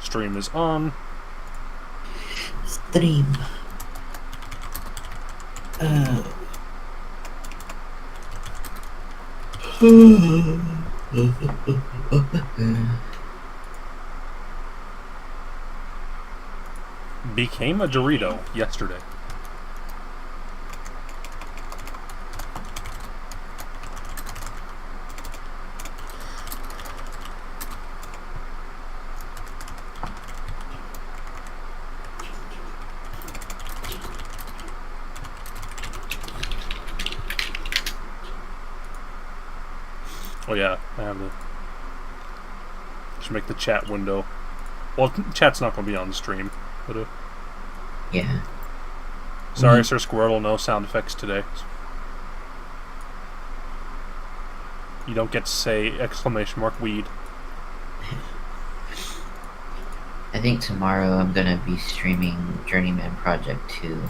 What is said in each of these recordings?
Stream is on. Stream. Became a Dorito yesterday. Oh yeah, I have the... Should make the chat window. Well, chat's not going to be on the stream, but Yeah. Sorry, Sir Squirtle, no sound effects today. You don't get to say exclamation mark weed. I think tomorrow I'm gonna be streaming Journeyman Project 2.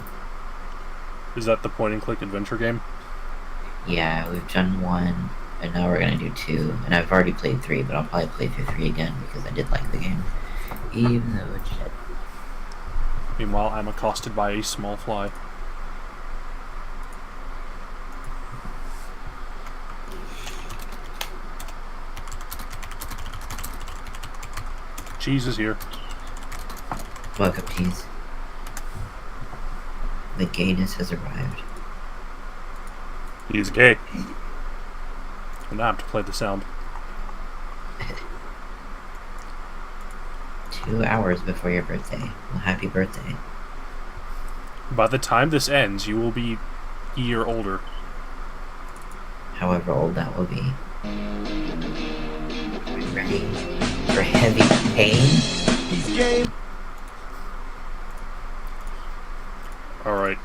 Is that the point and click adventure game? Yeah, we've done 1, and now we're gonna do 2. And I've already played 3, but I'll probably play through 3 again because I did like the game. Even though it's shit. Meanwhile, I'm accosted by a small fly. Cheese is here. Welcome, Cheese. The gayness has arrived. He's gay. And I have to play the sound. 2 hours before your birthday. Well, happy birthday. By the time this ends, you will be a year older. However old that will be. Are you ready for heavy pain? He's gay. Alright.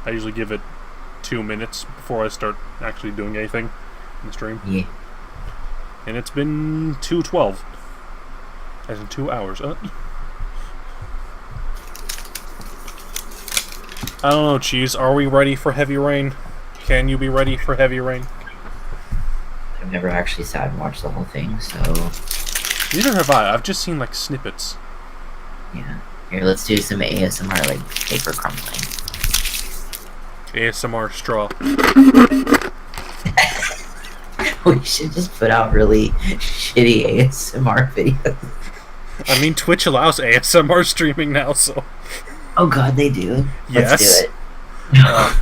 I usually give it 2 minutes before I start actually doing anything in the stream. Yeah. And it's been 2:12. As in 2 hours. I don't know, Cheese. Are we ready for heavy rain? Can you be ready for heavy rain? I've never actually sat and watched the whole thing, so... Neither have I. I've just seen, like, snippets. Yeah. Here, let's do some ASMR, like, paper crumbling. ASMR straw. We should just put out really shitty ASMR videos. I mean, Twitch allows ASMR streaming now, so... Oh god, they do? Yes. Let's do it.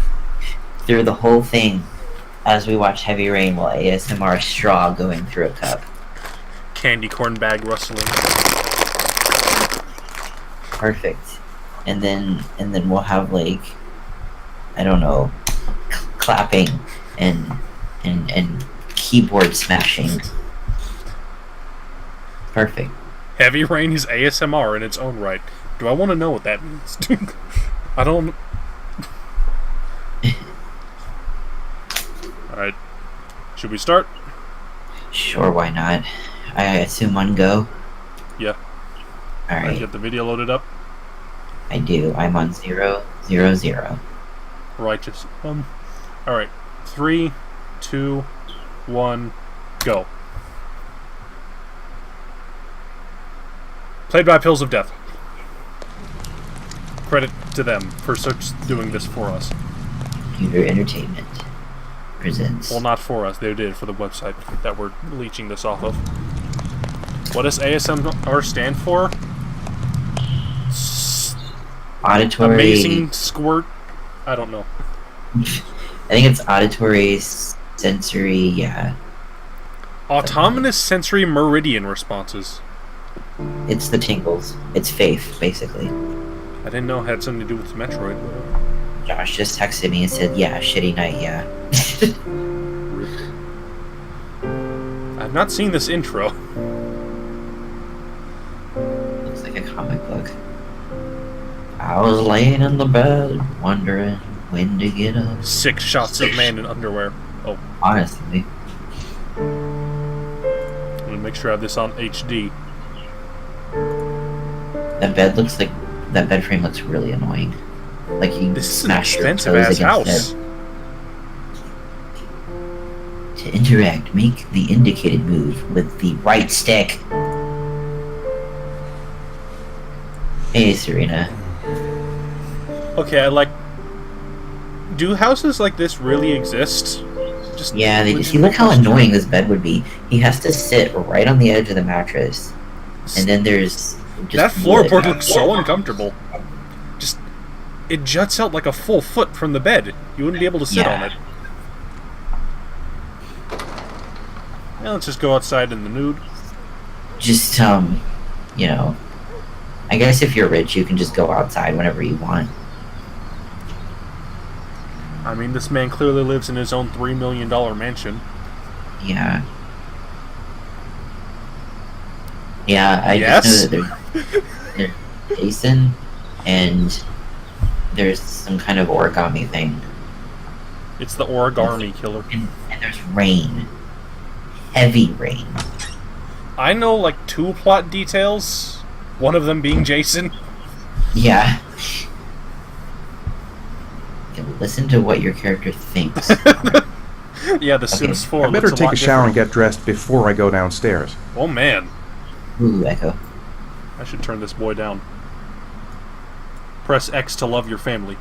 Through the whole thing, as we watch Heavy Rain, while ASMR straw going through a cup. Candy corn bag rustling. Perfect. And then we'll have, like, I don't know, clapping and keyboard smashing. Perfect. Heavy rain is ASMR in its own right. Do I want to know what that means? I don't... Alright. Should we start? Sure, why not? I assume one go? Yeah. Alright. Get the video loaded up. I do. I'm on 0, 0, 0. Righteous. Alright. 3, 2, 1, go. Played by Pills of Death. Credit to them for doing this for us. Computer Entertainment presents. Well, not for us. They did for the website that we're leeching this off of. What does ASMR stand for? Auditory... Amazing squirt? I don't know. I think it's auditory, sensory, yeah. Autonomous sensory meridian responses. It's the tingles. It's faith, basically. I didn't know it had something to do with Metroid. Josh just texted me and said, yeah, shitty night, yeah. I've not seen this intro. Looks like a comic book. I was laying in the bed, wondering when to get up. 6 shots of man in underwear. Oh, Honestly. I'm gonna make sure I have this on HD. That bed frame looks really annoying. Like you This is an smash your expensive toes ass against house. it. To interact, make the indicated move with the right stick. Hey, Serena. Okay, I like... Do houses like this really exist? Just Yeah, legit see, look how question. annoying this bed would be. He has to sit right on the edge of the mattress. And then there's just That wood. floorboard looks so uncomfortable. Just... It juts out like a full foot from the bed. You wouldn't be able to sit on it. Now let's just go outside in the nude. Just, you know, I guess if you're rich, you can just go outside whenever you want. I mean, this man clearly lives in his own $3 million mansion. Yeah. Yeah, I Yes? just know that there's Jason, and there's some kind of origami thing. It's the origami killer. And there's rain. Heavy rain. I know, like, 2 plot details. One of them being Jason. Yeah. Listen to what your character thinks. Yeah, The Sims 4 I better looks take lot a shower and different. get dressed before I go downstairs. Oh, man. Ooh, Echo. I should turn this boy down. Press X to love your family.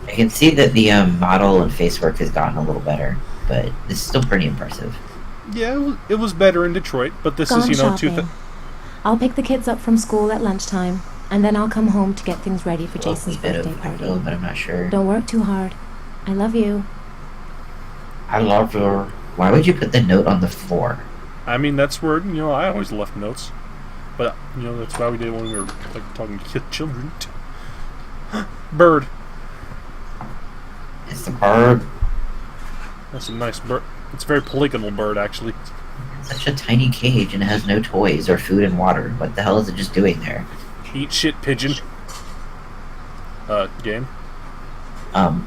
I can see that the model and face work has gotten a little better, but it's still pretty impressive. Yeah, it was better in Detroit, but this is, Gone you know, shopping. I'll pick the kids up from school at lunchtime, and then I'll come home to get things ready for Jason's birthday I party. will, but I'm not sure. Don't work too hard. I love you. I love her. Why would you put the note on the floor? I mean, that's where, you know, I always left notes. But, you know, that's why we did when we were, like, talking to children. Bird. It's the bird. That's a nice bird. It's a very polygonal bird, actually. Such a tiny cage, and it has no toys or food and water. What the hell is it just doing there? Eat shit, pigeon. Game?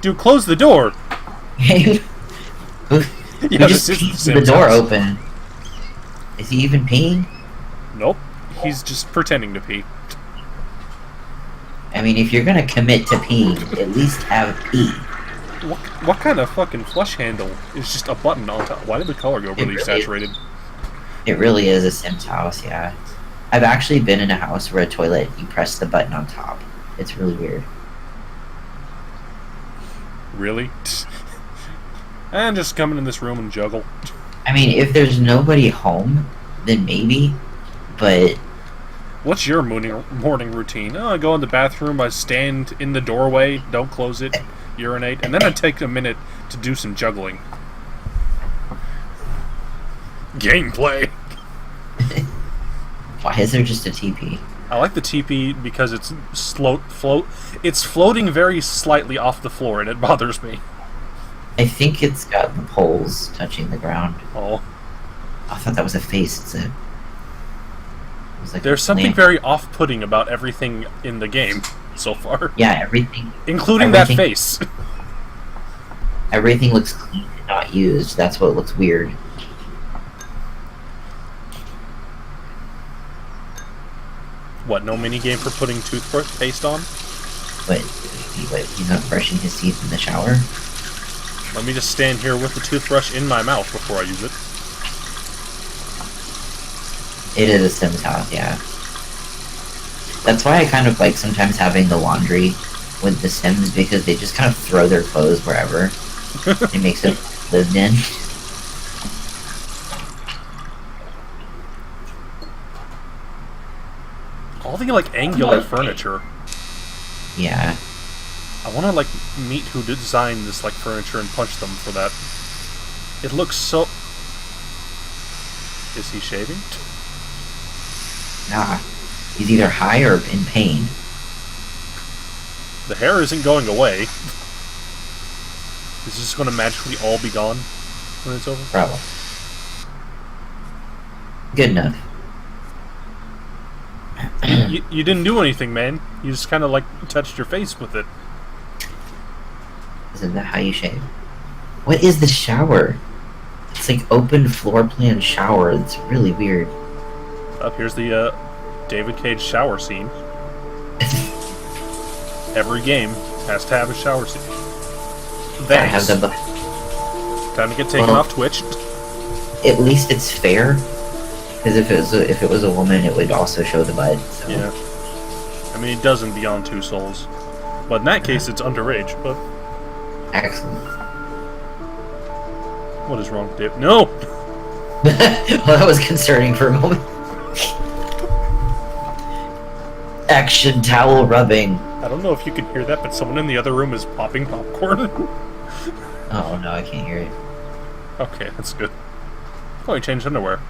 Dude, close the door! Who Yeah, just this is peed Sam's the door house. open? Is he even peeing? Nope. He's just pretending to pee. I mean, if you're gonna commit to peeing, at least have pee. What kind of fucking flush handle is just a button on top? Why did the color go really saturated? It really is a Sims house, yeah. I've actually been in a house where a toilet, you press the button on top. It's really weird. Really? And just come in this room and juggle. I mean, if there's nobody home, then maybe, but What's your morning routine? Oh, I go in the bathroom, I stand in the doorway, don't close it, urinate, and then I take a minute to do some juggling. Gameplay! why is there just a TP? I like the TP because it's it's floating very slightly off the floor, and it bothers me. I think it's got the poles touching the ground. Oh. I thought that was a face. It was like There's a something lamp. very off-putting about everything in the game so far. Yeah, everything. Including that everything- face. Everything looks clean and not used. That's what looks weird. What, no minigame for putting toothpaste on? But he's not brushing his teeth in the shower. Let me just stand here with the toothbrush in my mouth before I use it. It is a Sims house, yeah. That's why I kind of like sometimes having the laundry with the Sims, because they just kind of throw their clothes wherever. It makes it lived in. All the, like, angular furniture. Yeah. I want to, like, meet who designed this, like, furniture and punch them for that. It looks so... Is he shaving? Nah. He's either high or in pain. The hair isn't going away. Is this going to magically all be gone when it's over? Probably. Good enough. You didn't do anything, man. You just kind of, like, touched your face with it. Isn't that how you shave? What is the shower? It's like open floor plan shower. It's really weird. Up here's the David Cage shower scene. Every game has to have a shower scene. I have Thanks. the. Time to get taken Well- off Twitch. At least it's fair. Because if it was a woman, it would also show the butt. So. Yeah. I mean, it does in Beyond Two Souls. But in that case, it's underage. But Excellent. what is wrong with it? No! Well, that was concerning for a moment. Action towel rubbing. I don't know if you can hear that, but someone in the other room is popping popcorn. Oh no, I can't hear it. Okay, that's good. Oh, he changed underwear.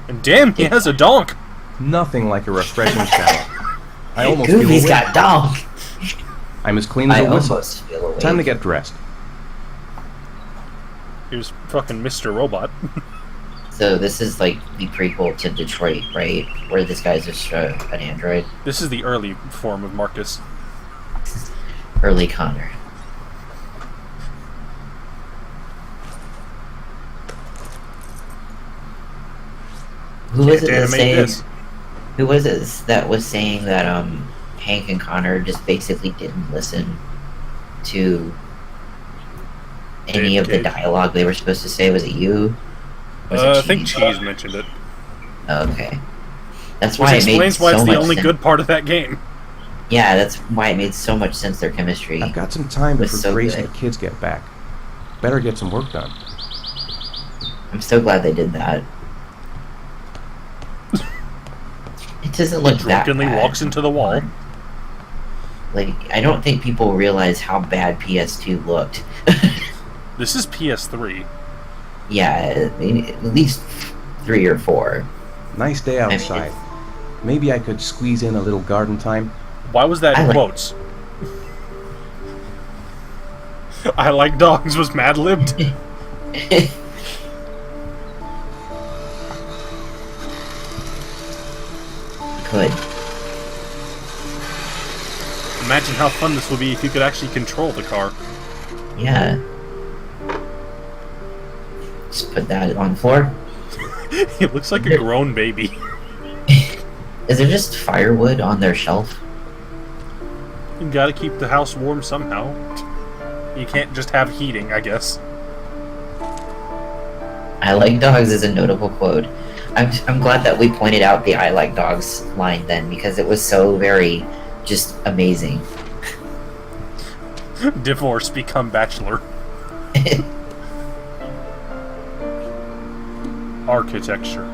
And damn, he has a donk! Nothing like a refreshing shower. I almost feel Goofy's awake. got donk. I'm as clean as I a whistle. almost feel awake. Time to get dressed. Here's fucking Mr. Robot. So this is like the prequel to Detroit, right? Where this guy's just an android. This is the early form of Marcus. Early Connor. Who was it Can't that animate saying? this. Who was it that was saying that Hank and Connor just basically didn't listen to any Dave of the Cage. dialogue they were supposed to say? Was it you? Was I it think Cheese? Cheese mentioned it. Okay. That's Which why it made explains why so it's the much only sense. good part of that game. Yeah, that's why it made so much sense, their chemistry. I've got some time was before so Grace and good. the kids get back. Better get some work done. I'm so glad they did that. It doesn't look that Drunkenly bad. walks into the wall. Like, I don't think people realize how bad PS2 looked. This is PS3. Yeah, at least 3 or 4. Nice day outside. Maybe I could squeeze in a little garden time. Why was that I in like- quotes? I like dogs was mad-libbed. Could. Imagine how fun this would be if you could actually control the car. Yeah. Just put that on the floor. It looks like a grown baby. Is there just firewood on their shelf? You gotta keep the house warm somehow. You can't just have heating, I guess. I like dogs is a notable quote. I'm glad that we pointed out the I like dogs line then, because it was so very just amazing. Divorce, become bachelor. Architecture.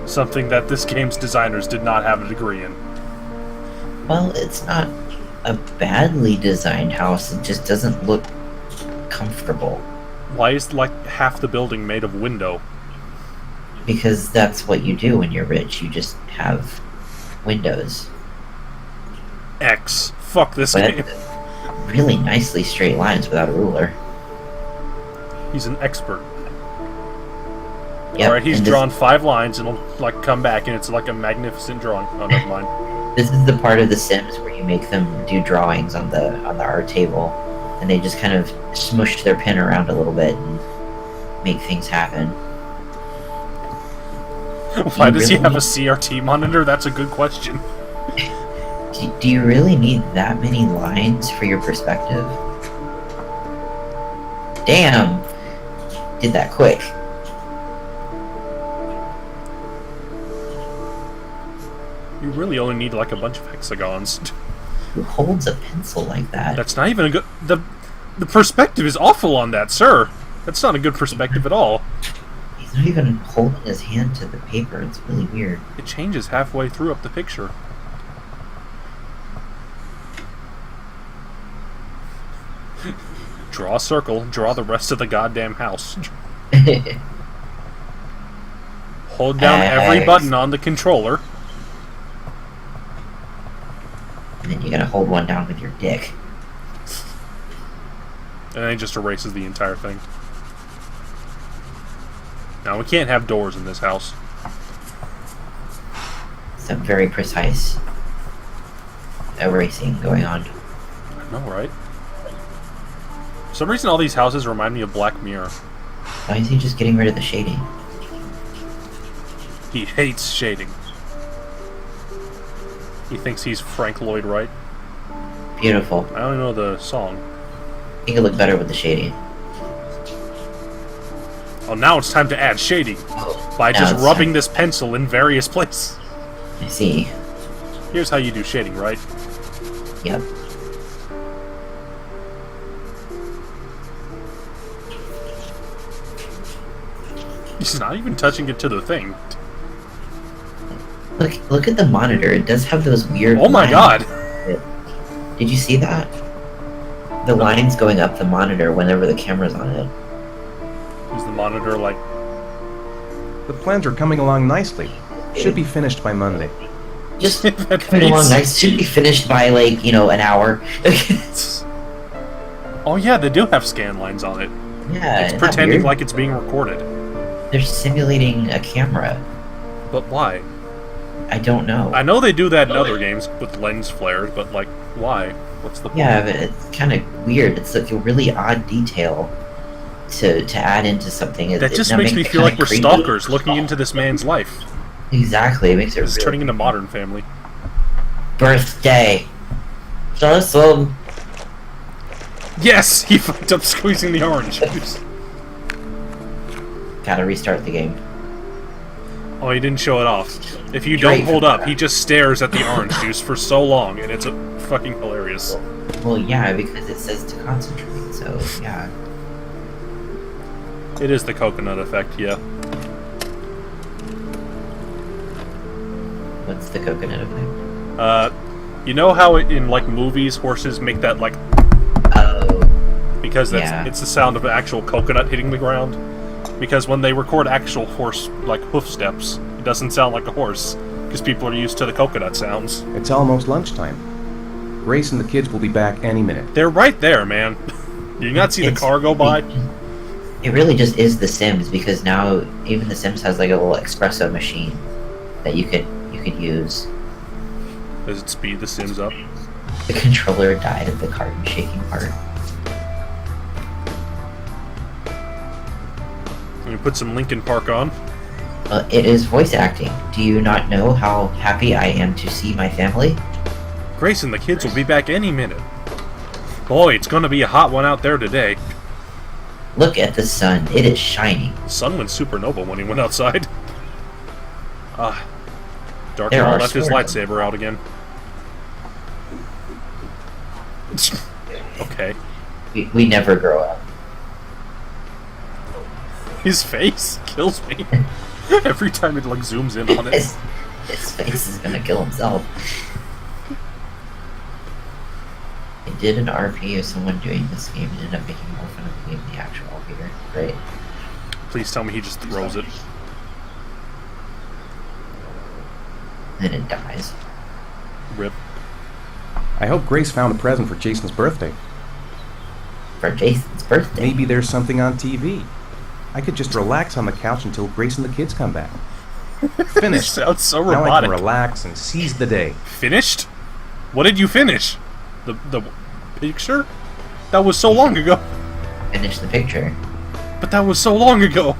Something that this game's designers did not have a degree in. Well, it's not a badly designed house, it just doesn't look comfortable. Why is like half the building made of window? Because that's what you do when you're rich, you just have windows. X. Fuck this But game. really nicely straight lines without a ruler. He's an expert. Yep, Alright, he's and this- drawn 5 lines and it'll like come back and it's like a magnificent drawing. Oh, never mind. This is the part of The Sims where you make them do drawings on the art table, and they just kind of smush their pen around a little bit and make things happen. Why does he really have a need- CRT monitor? That's a good question. Do you really need that many lines for your perspective? Damn! Did that quick. You really only need like a bunch of hexagons. Who holds a pencil like that? That's not even a good... The perspective is awful on that, sir. That's not a good perspective at all. He's not even holding his hand to the paper. It's really weird. It changes halfway through up the picture. Draw a circle, draw the rest of the goddamn house. Hold down every X. button on the controller. And then you gotta hold one down with your dick. And then it just erases the entire thing. Now, we can't have doors in this house. Some very precise erasing going on. I know, right? For some reason, all these houses remind me of Black Mirror. Why is he just getting rid of the shading? He hates shading. He thinks he's Frank Lloyd Wright. Beautiful. I don't know the song. I think it looked better with the shading. Oh, now it's time to add shading by Now just it's rubbing time. this pencil in various places. I see. Here's how you do shading, right? Yep. He's not even touching it to the thing. Look at the monitor. It does have those weird. Oh my god! Did you see that? The lines going up the monitor whenever the camera's on it. Is the monitor like... The plans are coming along nicely. Should be finished by Monday. Just That coming along face. nice. Should be finished by, like, an hour. Oh yeah, they do have scan lines on it. Yeah, It's isn't that pretending weird? like it's being recorded. They're simulating a camera. But why? I don't know. I know they do that in other games with lens flares, but like, why? What's the point? Yeah, but it's kind of weird. It's like a really odd detail to add into something. That just It makes me it feel kinda like we're creepy. stalkers looking into this man's life. Exactly, it makes it It's really turning into Modern Family. birthday. Awesome. Yes! He fucked up squeezing the orange juice. Gotta restart the game. Oh, he didn't show it off. If you Great. don't hold up, he just stares at the orange juice for so long, and it's fucking hilarious. Well, yeah, because it says to concentrate, so yeah. It is the coconut effect, yeah. What's the coconut effect? You know how in, like, movies, horses make that, like... Oh, Because Yeah. it's the sound of an actual coconut hitting the ground. Because when they record actual horse, like, hoof steps, it doesn't sound like a horse. Because people are used to the coconut sounds. It's almost lunchtime. Grace and the kids will be back any minute. They're right there, man. Do you not see the It's- car go by? It really just is The Sims, because now even The Sims has like a little espresso machine that you could use. Does it speed the Sims up? The controller died of the carton shaking part. Let me put some Linkin Park on. It is voice acting. Do you not know how happy I am to see my family? Grace and the kids will be back any minute. Boy, it's gonna be a hot one out there today. Look at the sun. It is shining. The sun went supernova when he went outside. Dark There Maul are left his swords. lightsaber out again. Okay. We never grow up. His face kills me. Every time it like zooms in on it. His face is gonna kill himself. I did an RP of someone doing this game and ended up making more fun of the game than the actual here. Great. Please tell me he just throws it. Then it dies. Rip. I hope Grace found a present for Jason's birthday. For Jason's birthday. Maybe there's something on TV. I could just relax on the couch until Grace and the kids come back. This Finished. sounds so Now I robotic. can relax and seize the day. Finished? What did you finish? The picture? That was so long ago. Finish the picture. But that was so long ago.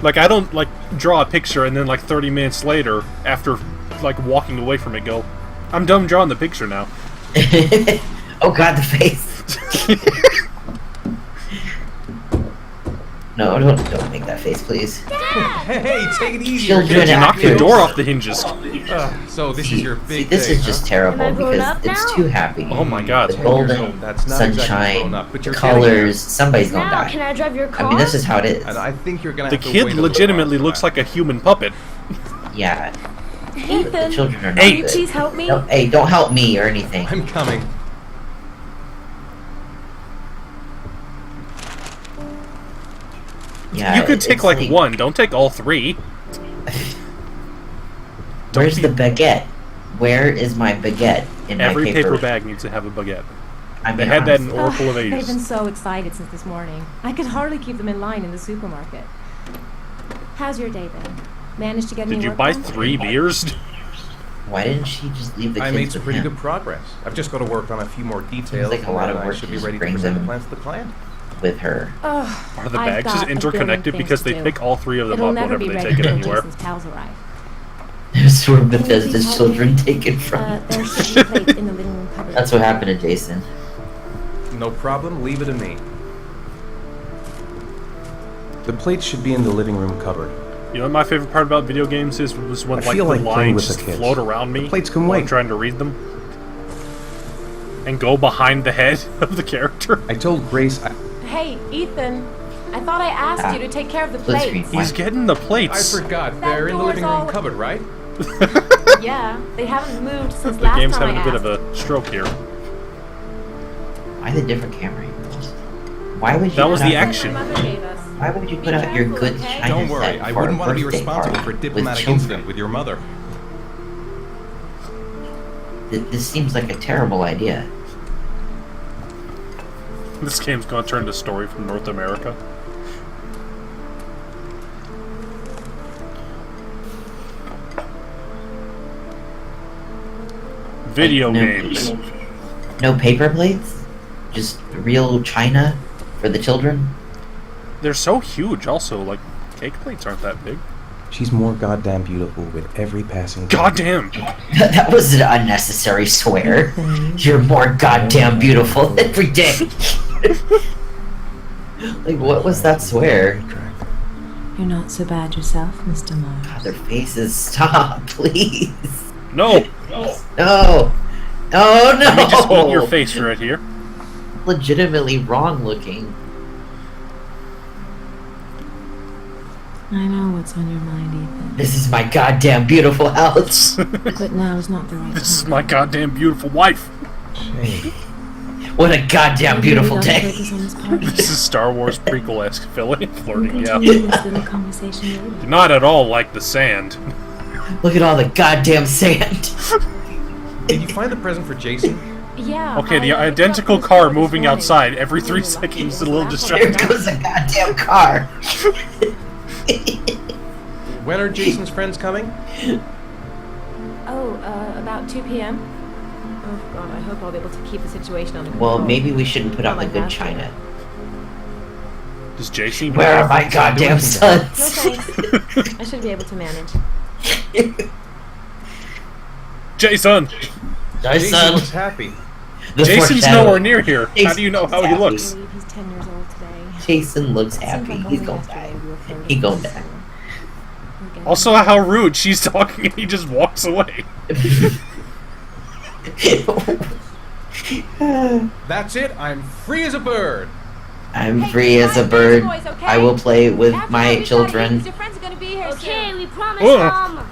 Like, I don't, like, draw a picture and then, like, 30 minutes later, after, like, walking away from it, go, I'm done drawing the picture now. Oh god, the face. No, don't make that face, please. Hey, take it easy. Children You knocked the actors. door off the hinges. So this is your See, big this day, is just terrible Am I grown because up it's now? too happy. Oh my god. The golden That's not exactly sunshine, grown up, but the you're getting there. colors, somebody's gonna Now, die. can I drive your car? I mean, this is how it is. And I think you're gonna The have to kid wait a little legitimately while looks for like a human puppet. Yeah, the Ethan, children are not can you good. please help me? No, hey, don't help me or anything. that. I'm coming. Yeah, You could take, it's like, one. Don't take all three. Where's be- the baguette? Where is my baguette in Every my paper bag needs to have a baguette. I mean, They had that in honestly. Oracle of They've been Ages. so excited since this morning. I could hardly keep them in line in the supermarket. How's your day been? Managed to get any Did you work buy done? 3 beers? Why didn't she just leave the I kids made some with pretty him? good progress. I've just got to work on a few more details. like a lot and of then work I should to be just ready to bring present the them- plans to the client. with her. Ugh, Are the I've bags just got a billion interconnected things because to they do. pick all 3 of them It'll up never whenever be they ready take it until anywhere? Jason's pals arrive. There's were Bethesda's Please help children me. taken from. There's some plates in the living room cupboard. That's what happened to Jason. No problem. Leave it to me. The plates should be in the living room cupboard. You know what my favorite part about video games is was when I like feel the like playing lines with the just kids. float around me The plates can while I'm wait. trying to read them. And go behind the head of the character. I told Grace Hey, Ethan. I thought I asked you to take care of the Split plates. screen. He's getting the I plates. forgot. That They're in the door's living room all- cupboard, right? Yeah, they haven't moved since The last game's time having I a bit asked. of a stroke here. Why the different camera angles? Why would you That was put the out- action. My mother gave us. Why would you Be put out your careful, good okay? China Don't worry. set I for wouldn't a want to be birthday responsible party for a with diplomatic children? incident with your mother. This seems like a terrible idea. This game's gonna turn to story from North America. Video No- games. No paper plates? Just real China for the children? They're so huge also, like, cake plates aren't that big. she's more goddamn beautiful with every passing day. Goddamn! That was an unnecessary swear. You're more goddamn beautiful every day. Like, what was that swear? You're not so bad yourself, Mr. Mars. God, their faces. Stop, please. No! No. Oh, no. Let me just eat your face right here. Legitimately wrong looking. I know what's on your mind, Ethan. This is my goddamn beautiful house. But now is not the right This is time. my goddamn beautiful wife. Shane, What a goddamn beautiful Maybe we ought to day. focus on this party. This is Star Wars prequel-esque flirting, We'll yeah. continue this little conversation later. Not at all like the sand. Look at all the goddamn sand. Did you find the present for Jason? Yeah. Okay, the I picked identical up his car car this moving morning. outside every 3 Really lucky seconds is a it little was Here distracting. goes a goddamn car. When are Jason's friends coming? Oh, about 2 p.m. Oh God, I hope I'll be able to keep the situation under Well, control. maybe we shouldn't put out the Not like good last year. china. Does Jason Where are my goddamn No sons? thanks. I should be able to manage. Jason! Jason looks happy. The Jason's foreshadow. nowhere near here. How do you know how he Jason's I looks? believe he's 10 years old today. Jason looks Seems happy. like He's only gonna yesterday die. we were flirting He gonna with die. We're getting- Also, how rude. She's talking and he just walks away. That's it. I'm free as a bird. I'm Hey, free as a guys, bird. boys, okay? I will play with After my everybody, children. Your friends are gonna be here Okay, soon. we promise, Ugh. Mom.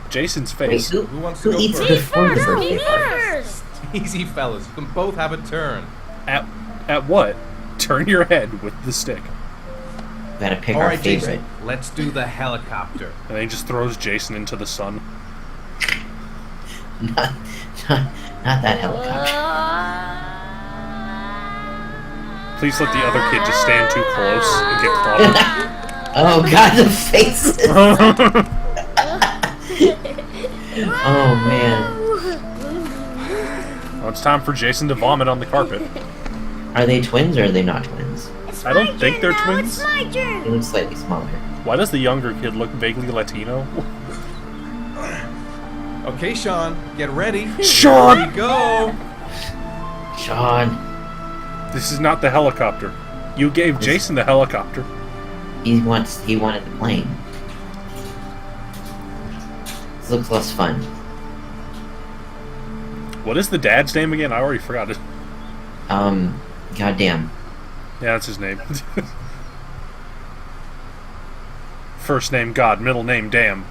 Jason's Wait, face. who wants to go eats first? before the First, birthday me party? first. Easy, fellas. You can both have a turn. At what? Turn your head with the stick. We gotta pick All our right, favorite. Jason. Let's do the helicopter. And then he just throws Jason into the sun. Not that helicopter. Please let the other kid just stand too close and get clobbered. Oh god, the faces. Oh man. Well, it's time for Jason to vomit on the carpet. Are they twins or are they not twins? I don't think they're twins. It's my turn. They look slightly smaller. Why does the younger kid look vaguely Latino? Okay, Sean, get ready. Sean! Here we go. Sean, This is not the helicopter. You gave Jason the helicopter. he wanted the plane. This looks less fun. What is the dad's name again? I already forgot it. Goddamn. Yeah, that's his name. First name God, middle name Damn,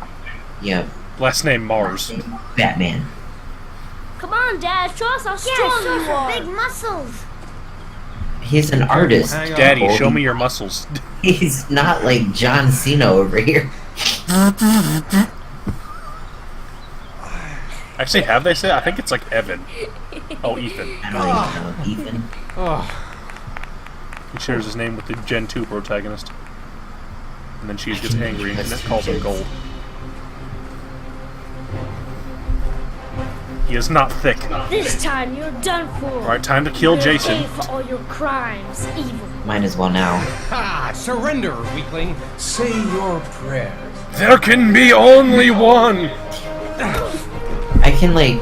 Yep. last name Mars. Batman. Come on, Dad. Show us how strong you are. Big muscles. He's an artist. hang on. Daddy, Cole. show me your muscles. He's not like John Cena over here. Actually, have they said? I think it's like Evan. Oh, Ethan. I don't even know. Ethan. Oh, He shares his name with the Gen 2 protagonist. And then she gets angry and calls him Gold. He is not thick. This time you're done for. Alright, time to kill You'll Jason. pay for all your crimes, evil. Might as well now. ha! Surrender, weakling. Say your prayers. There can be only one! I can like,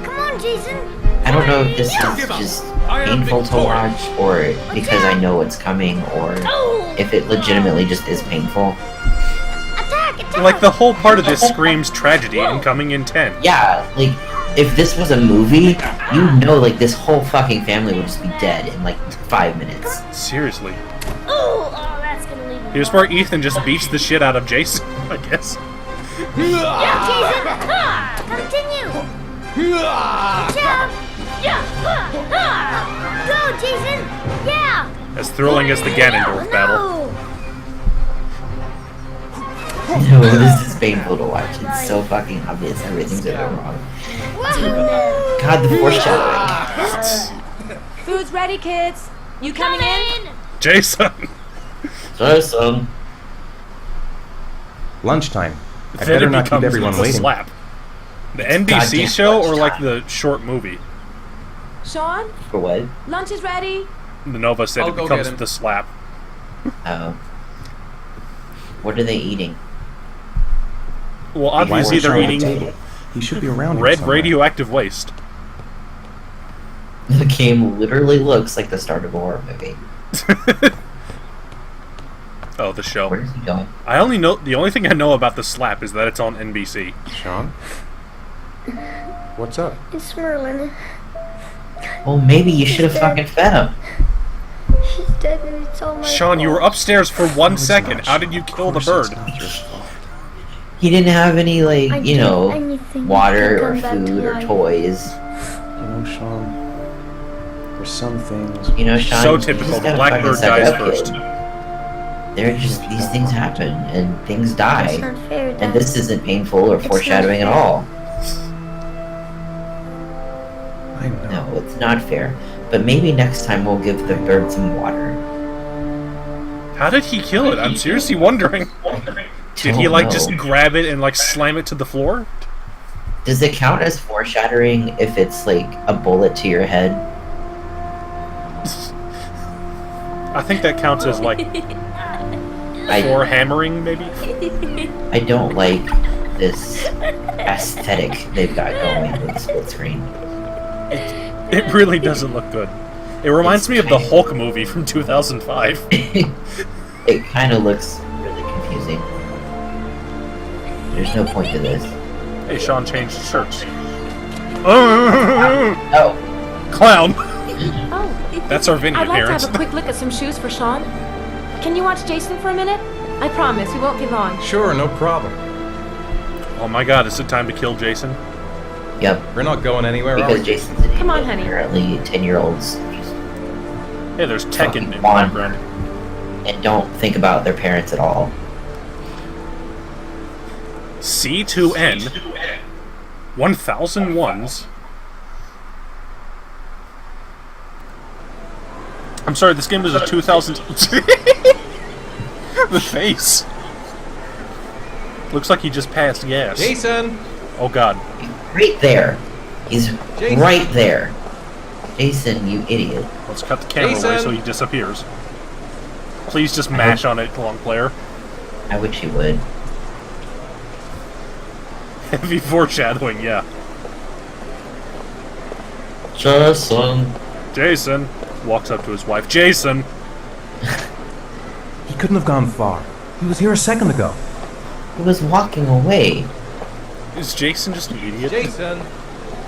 Come on, Jason. I don't know if this is Give up. just painful to watch, or because I know it's coming, or if it legitimately just is painful. Attack! Attack! Like, the whole part of this screams tragedy and coming in 10. Yeah, like, if this was a movie, you know, like, this whole fucking family would just be dead in, like, 5 minutes. Seriously. Oh, that's gonna leave me. Here's where Ethan just beats the shit out of Jason, I guess. Yeah, Jason! Continue! Jump! Yeah! Go, Jason! Yeah! As thrilling as the Ganondorf battle. No, this is painful to watch. It's so fucking obvious everything's going wrong. God, the foreshadowing. Food's ready, kids. You coming in? Jason! Jason. Lunchtime. I Then better it not keep becomes everyone the waiting. slap. The NBC Goddamn show or like lunchtime. the short movie? Sean, For what? lunch is ready. The Nova said I'll it go becomes get him. the slap. Oh. What are they eating? Well, Why is obviously they're Sean on the eating table? He should be around here red somewhere. radioactive waste. The game literally looks like the start of a horror movie. Oh, the show. Where is he going? I only know the only thing I know about the slap is that it's on NBC. Sean? What's up? It's Merlin. Well, maybe you should have fucking fed him. She's dead and it's all my Sean, you were fault. upstairs for 1 No, it's second. not, How Sean. did you Of kill the course bird? it's not your fault. He didn't have any, like, I you did know, anything water to or come back to food or life. toys. You know, Sean, there's some things... You know, Sean, So you typical. just The gotta blackbird fucking suck dies it up, first. kid. They're just, these things happen, and things It's die. not fair, Dad. And this isn't painful or It's not foreshadowing at fair. all. I know. No, it's not fair. But maybe next time we'll give the bird some water. How did he kill it? I'm seriously wondering. Did he Don't like know. just grab it and like slam it to the floor? Does it count as foreshadowing if it's like a bullet to your head? I think that counts as like floor hammering, maybe. I don't like this aesthetic they've got going with the split screen. It really doesn't look good. It reminds It's me of the kind- Hulk movie from 2005. It kind of looks really confusing. There's no point to this. Hey, Sean changed shirts. Oh, Oh, clown! Oh, That's our Vinny I'd like to appearance. have a quick look at some shoes for Sean. Can you watch Jason for a minute? I promise, we won't be long. Sure, no problem. Oh my god, is it time to kill Jason? yep. We're not going anywhere, are Because we? Jason's an Come on, idiot. honey. Apparently, 10-year-olds Hey, there's Tekken in the Juan. background. and don't think about their parents at all. C2N 1000 ones. I'm sorry, this game is a 2000. The face. Looks like he just passed gas. Jason! Oh god. Right there. He's Jason. right there. Jason, you idiot. Let's cut the camera away Jason. so he disappears. Please just mash on it, long player. I wish he would. Heavy foreshadowing, yeah. Jason. Jason walks up to his wife. Jason! He couldn't have gone far. He was here a second ago. He was walking away. Is Jason just an idiot? Jason!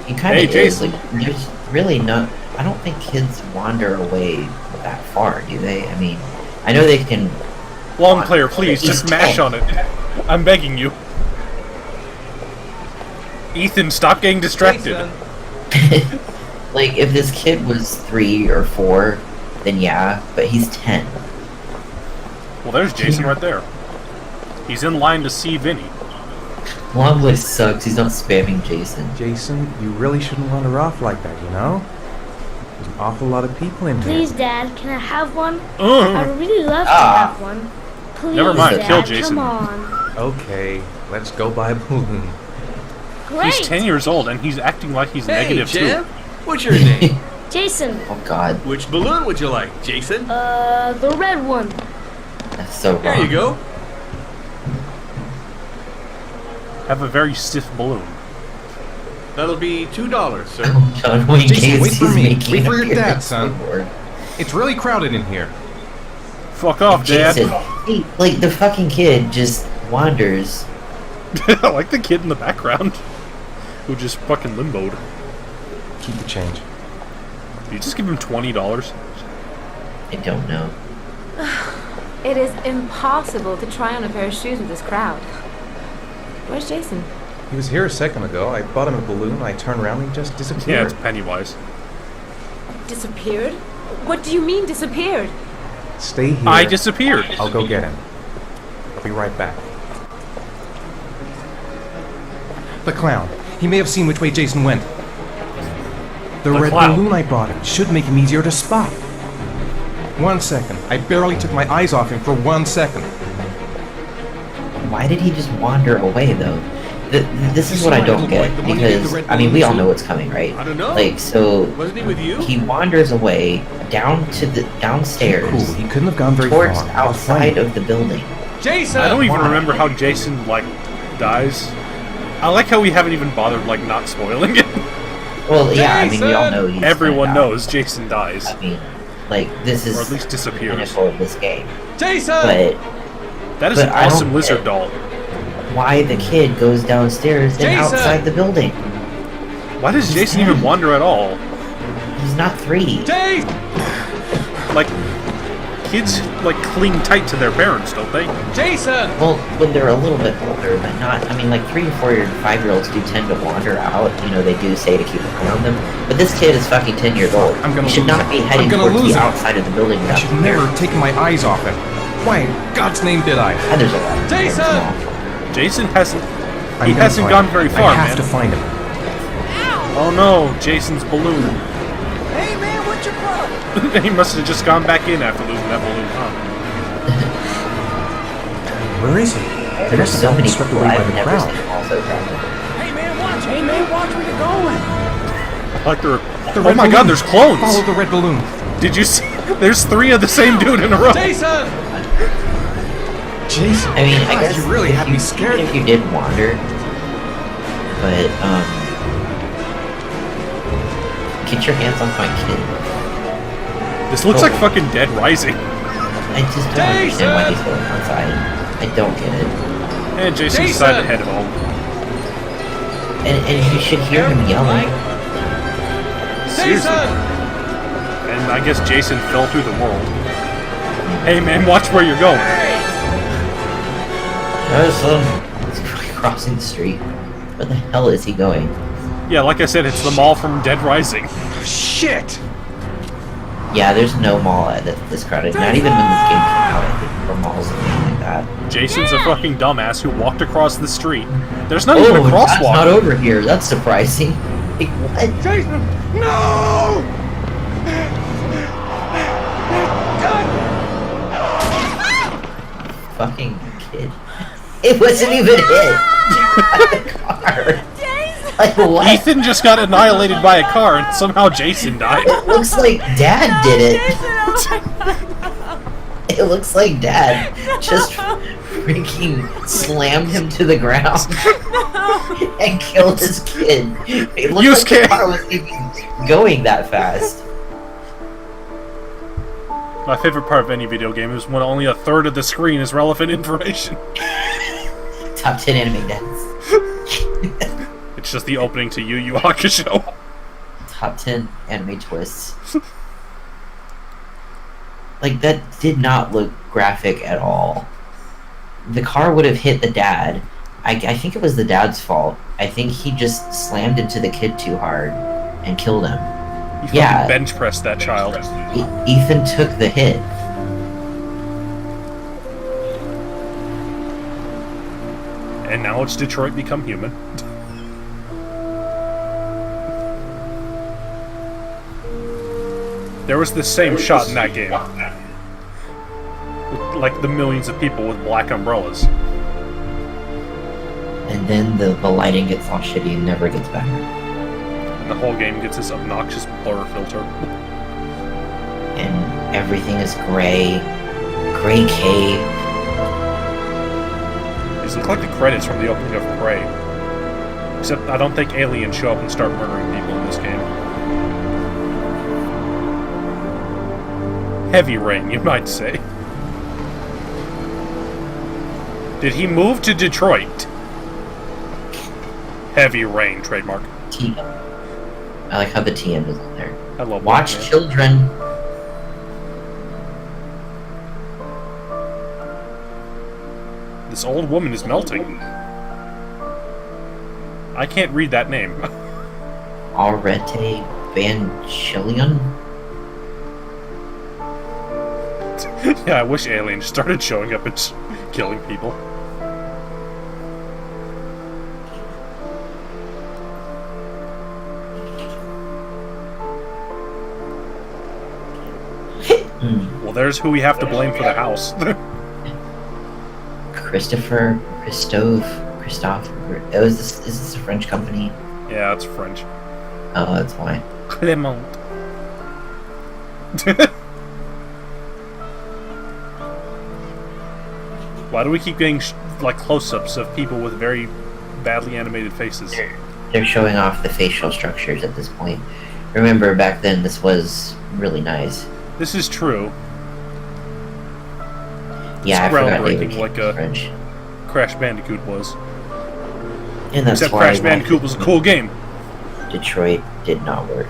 He kind Hey, of is. Jason. Like, there's really not. I don't think kids wander away that far, do they? I mean, I know they can. Long player, please, He's just mash 10. on it. I'm begging you. Ethan, stop getting distracted. Jason! Like, if this kid was 3 or 4, then yeah, but he's 10. Well, there's Jason right there. He's in line to see Vinny. Long list sucks. He's not spamming Jason. Jason, you really shouldn't wander off like that, you know? There's an awful lot of people in here. Please, Dad, can I have one? Ugh. I'd really love to Ah. have one. Please, Never mind, Dad, kill Jason. Come on. Okay, let's go buy a balloon. Great. He's 10 years old and he's acting like he's negative champ. too. What's your name? Jason, Oh god, Which balloon would you like, Jason? the red one. that's so wrong. There you go. Have a very stiff balloon. That'll be $2, sir. John Wayne Jason, wait Gacy's for me. making Wait for an your dad, appearance son. on board. It's really crowded in here. Fuck off, Jason, Dad. hey, like the fucking kid just wanders. I like the kid in the background who just fucking limboed. Keep the change. You just give him $20. I don't know. It is impossible to try on a pair of shoes with this crowd. Where's Jason? He was here a second ago. I bought him a balloon. I turned around and he just Yeah, disappeared. it's Pennywise. Disappeared? What do you mean disappeared? Stay here. I disappeared. I'll go get him. I'll be right back. The clown. He may have seen which way Jason went. The red clown. balloon I brought him should make him easier to spot. 1 second. I barely took my eyes off him for 1 second. Why did he just wander away though? This is what I don't get, The one who gave the because red I mean we balloon all to? know what's coming, right? I don't know. Like, so Wasn't he with you? he wanders away down to the downstairs Cool. He couldn't have gone very towards far. outside of the building. Jason! I don't even Why? remember how Jason, like, dies. I like how we haven't even bothered, like, not spoiling it. Well, yeah, I mean we all know he's Everyone gonna die. knows Jason dies. I mean, like this is Or at least the disappears. pinnacle of this game. Jason! But That is But an I don't awesome lizard get- doll. why the kid goes downstairs and Jason! outside the building? Why does Jason even wander at all? He's not 3. Jason! Like, kids, like, cling tight to their parents, don't they? Jason! Well, when they're a little bit older, but not. I mean, like 3 or 4 or 5-year-olds do tend to wander out. You know, they do say to keep an eye on them. But this kid is fucking 10 years old. I'm gonna he should lose not it. be I'm heading gonna towards lose the it. outside of the building I without should the never parents. have taken my eyes off him. Why in God's name did I? And there's a lot of Jason! parents involved. Jason hasn't. I'm He gonna hasn't find gone him. very I far, have man. to find him. Oh no, Jason's balloon. Hey man, what's your problem? He must have just gone back in after losing that balloon, huh? Where is he? They There's must have so gotten many swept people away by I've the never crowd. seen also crowded. Hey man, watch! Hey man, watch where you're going! Like they're. The Oh red my balloon. god, there's clones! Follow the red balloon. Did you see? There's 3 of the same dude in a row. Jason! Jason. I mean, I God, guess you really if had me scared. Even if you did wander, but get your hands off my kid. This looks Oh. like fucking Dead Rising. I just don't understand why he's going outside. I don't get it. And Jason Jason! decided to head home. And you should hear him yelling. Seriously. Jason! And I guess Jason fell through the world. Hey man, watch where you're going. He's crossing the street. Where the hell is he going? Yeah, like I said, it's the mall from Dead Rising. Shit! Yeah, there's no mall at this crowded. Not even when this game came out, I think, for malls and things like that. Jason's a fucking dumbass who walked across the street. There's not even a that's crosswalk. not over here. That's surprising. Like, what? Jason! No! Fucking kid. It wasn't even hit by the car. Like, what? Ethan just got annihilated by a car and somehow Jason died. It looks like Dad did it. It looks like Dad just freaking slammed him to the ground and killed his kid. It looked You like scared- the car wasn't even going that fast. My favorite part of any video game is when only a third of the screen is relevant information. Top 10 anime deaths. It's just the opening to Yu Yu Hakusho. Top 10 anime twists. Like, that did not look graphic at all. The car would have hit the dad. I think it was the dad's fault. I think he just slammed into the kid too hard and killed him. You Yeah. fucking bench pressed that child. Ethan took the hit. And now it's Detroit Become Human. There was this same shot in that game. With, like the millions of people with black umbrellas. And then the lighting gets all shitty and never gets better. And the whole game gets this obnoxious blur filter. And everything is gray. Gray cave. These look like the credits from the opening of Prey. Except I don't think aliens show up and start murdering people in this game. Heavy rain, you might say. Did he move to Detroit? Heavy rain, trademark. TM. I like how the TM is on there. I love Watch that, man. children. This old woman is melting. I can't read that name. Arete Banchillion? Yeah, I wish aliens started showing up and killing people. Well, there's who we have to blame for the house. Christophe. Oh, is this a French company? Yeah, it's French. Oh, that's why. Clement. Why do we keep getting like close-ups of people with very badly animated faces? They're showing off the facial structures at this point. Remember, back then, this was really nice. This is true. Yeah, I It's forgot David groundbreaking, Cage like was French. Crash Bandicoot was. And that's Except why Crash Bandicoot was a cool game. Detroit did not work.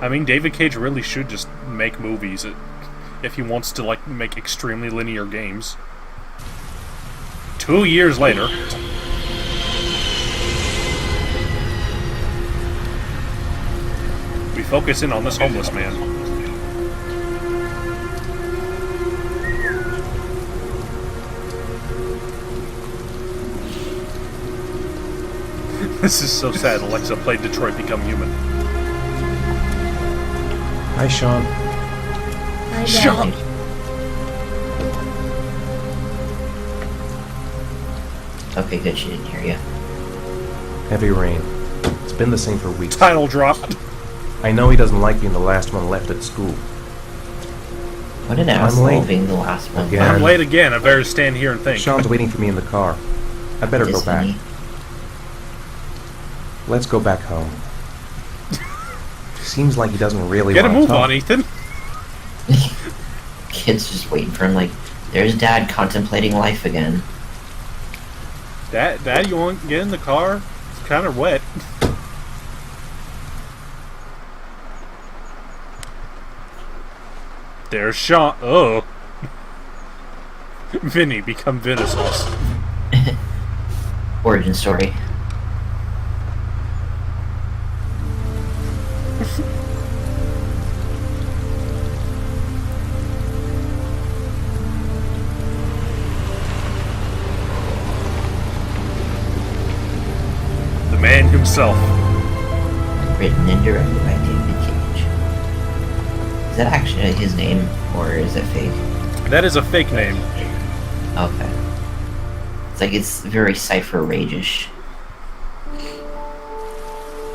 I mean, David Cage really should just make movies if he wants to, like, make extremely linear games. 2 years later... we focus in on this homeless man. This is so sad. Alexa played Detroit Become Human. Hi, Sean. Hi, Dad. Sean! Okay, good, she didn't hear you. Heavy rain. It's been the same for weeks. Title dropped. I know he doesn't like being the last one left at school. What an I'm asshole late. being the last one. Again. I'm late again. I better stand here and think. Sean's waiting for me in the car. I better go back. Disney. Let's go back home. Seems like he doesn't really Get a want to move talk. on, Ethan. Kid's just waiting for him, like, there's Dad contemplating life again. Dad, you want to get in the car? It's kind of wet. There's Sean. Oh. Vinny, become Vinisauce. Origin story. The man himself. Written and directed by David Cage. Is that actually his name, or is it fake? That is a fake name. Okay. It's like, it's very cipher-rage-ish.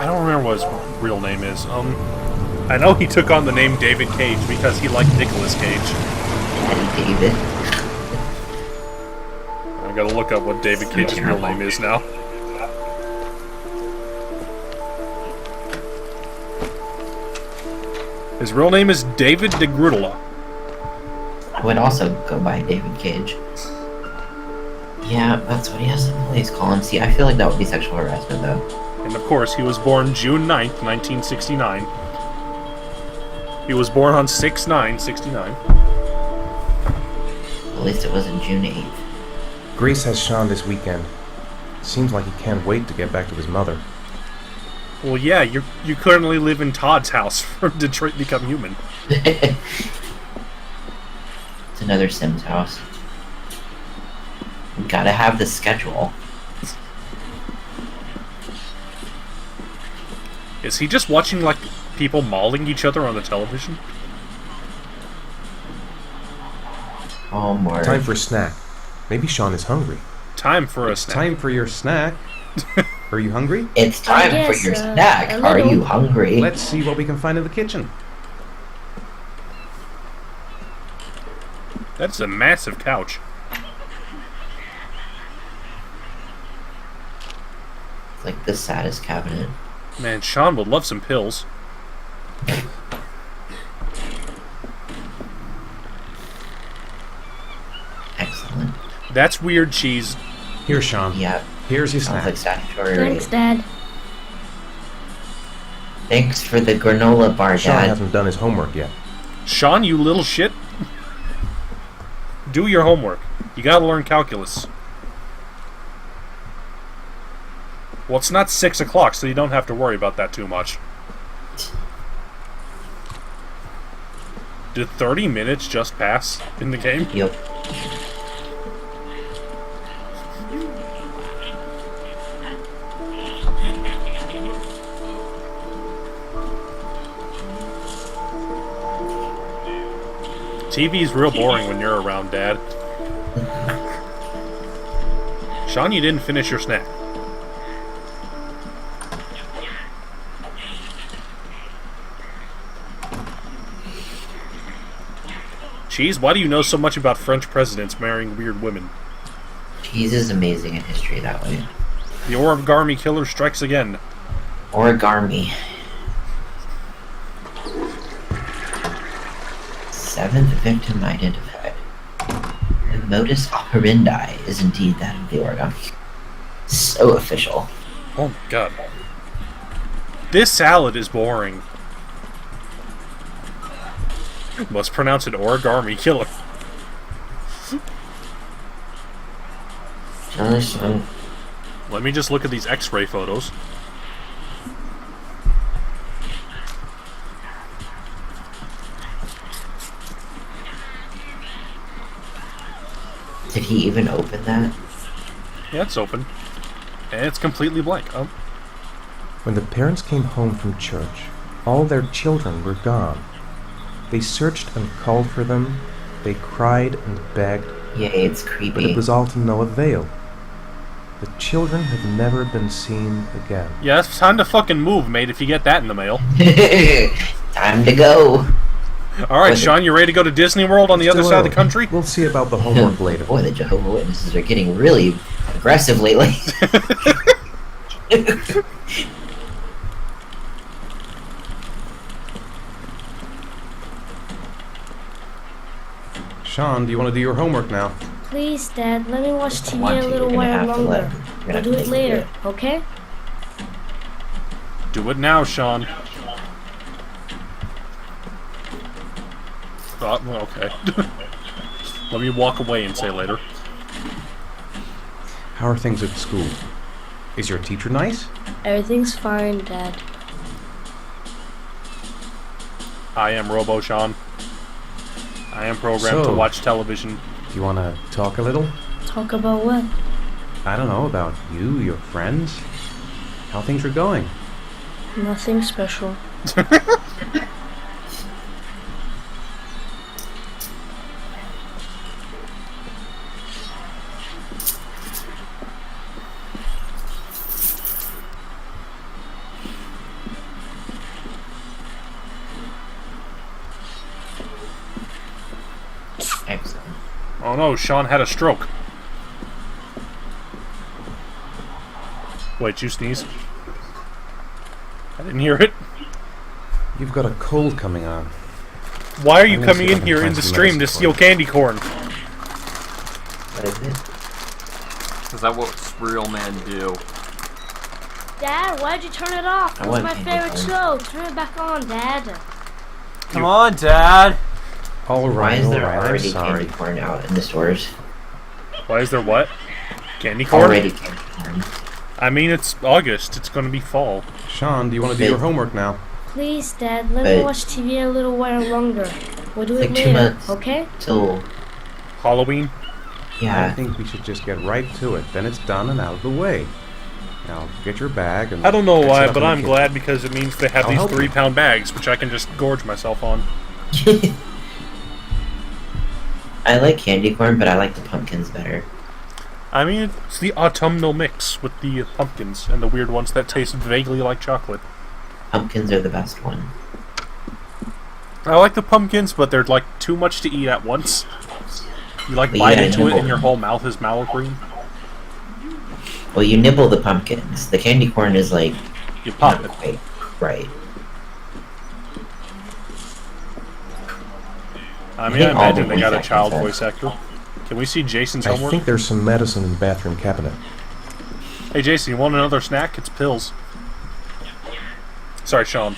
I don't remember what his real name is. I know he took on the name David Cage because he liked Nicolas Cage. Daddy David. I gotta look up what David Cage's real name is now. His real name is David DeGrutula. I would also go by David Cage. Yeah, that's what he has in police call him. See, I feel like that would be sexual harassment, though. And of course, he was born June 9th, 1969. He was born on 6/9/69. At least it wasn't June 8th. Grace has Sean this weekend. Seems like he can't wait to get back to his mother. Well, yeah, you currently live in Todd's house from Detroit Become Human. It's another Sims house. We gotta have the schedule. Is he just watching, like, people mauling each other on the television? Oh, more. Time for a snack. Maybe Sean is hungry. Time for a It's snack. time for your snack. Are you hungry? It's time for guess, your a snack. Are little. you hungry? Let's see what we can find in the kitchen. That's a massive couch. It's like the saddest cabinet. Man, Sean would love some pills. Excellent. That's weird cheese. Here, Sean. Yeah. Here's your Sounds snack. like statutory Thanks, rape. Dad. Thanks for the granola bar, Sean Dad. hasn't done his homework yet. Sean, you little shit. Do your homework. You gotta learn calculus. Well, it's not 6 o'clock, so you don't have to worry about that too much. Did 30 minutes just pass in the game? Yup. TV's real boring when you're around, Dad. Sean, you didn't finish your snack. Cheese, why do you know so much about French presidents marrying weird women? Cheese is amazing at history that way. The origami killer strikes again. Origami. 7th victim identified. The modus operandi is indeed that of the origami. So official. Oh my god. This salad is boring. Must pronounce it origami killer. Let me just look at these x-ray photos. Did he even open that? Yeah, it's open. And it's completely blank. Oh. When the parents came home from church, all their children were gone. They searched and called for them. They cried and begged, Yay, it's but creepy. it was all to no avail. The children have never been seen again. Yeah, it's time to fucking move, mate, if you get that in the mail. Time to go. Alright, Sean, you ready to go to Disney World on the other Still side of the early. country? We'll see about the homework later. Boy, the Jehovah's Witnesses are getting really aggressive lately. Sean, do you want to do your homework now? Please, Dad, let me watch TV want a to, little you're gonna while have to let longer. him. You're gonna We'll have do to it make him later, do it. okay? Do it now, Sean. Oh, well, okay. Let me walk away and say later. How are things at school? Is your teacher nice? Everything's fine, Dad. I am Robo Sean. I am programmed to So- watch television. Do you want to talk a little? Talk about what? I don't know, about you, your friends, how things are going. Nothing special. Excellent. Oh no, Sean had a stroke. Wait, you sneeze? I didn't hear it. You've got a cold coming on. Why are you I'm gonna coming see if I in can here find in the some stream to medicine steal for candy corn? What is it? Is that what real men do? Dad, why'd you turn it off? I It was want my candy favorite corn. show. Turn it back on, Dad. Come on, Dad! All Why right, is all there right, I'm already sorry. candy corn out in the stores? Why is there what? Candy corn? Already candy corn. I mean, it's August. It's gonna be fall. Sean, do you want to do your homework now? Please, Dad, let me But- watch TV a little while longer. We'll do it Like 2 later, months. okay? So, Halloween? I yeah. think we should just get right to it. Then it's done and out of the way. Now, get your bag and... I don't know get why, set up but in the I'm kitchen. glad because it means they have I'll these help you. 3-pound bags, which I can just gorge myself on. I like candy corn, but I like the pumpkins better. I mean, it's the autumnal mix with the pumpkins and the weird ones that taste vaguely like chocolate. Pumpkins are the best one. I like the pumpkins, but they're like too much to eat at once. You like But bite yeah, into it nibble. and your whole mouth is mallow green? Well, you nibble the pumpkins. The candy corn is like... You pop not it. quite right. I mean, think I all imagine the they got a voice child actors voice actor. Can we see Jason's I homework? think there's some medicine in the bathroom cabinet. Hey, Jason, you want another snack? It's pills. Sorry, Sean.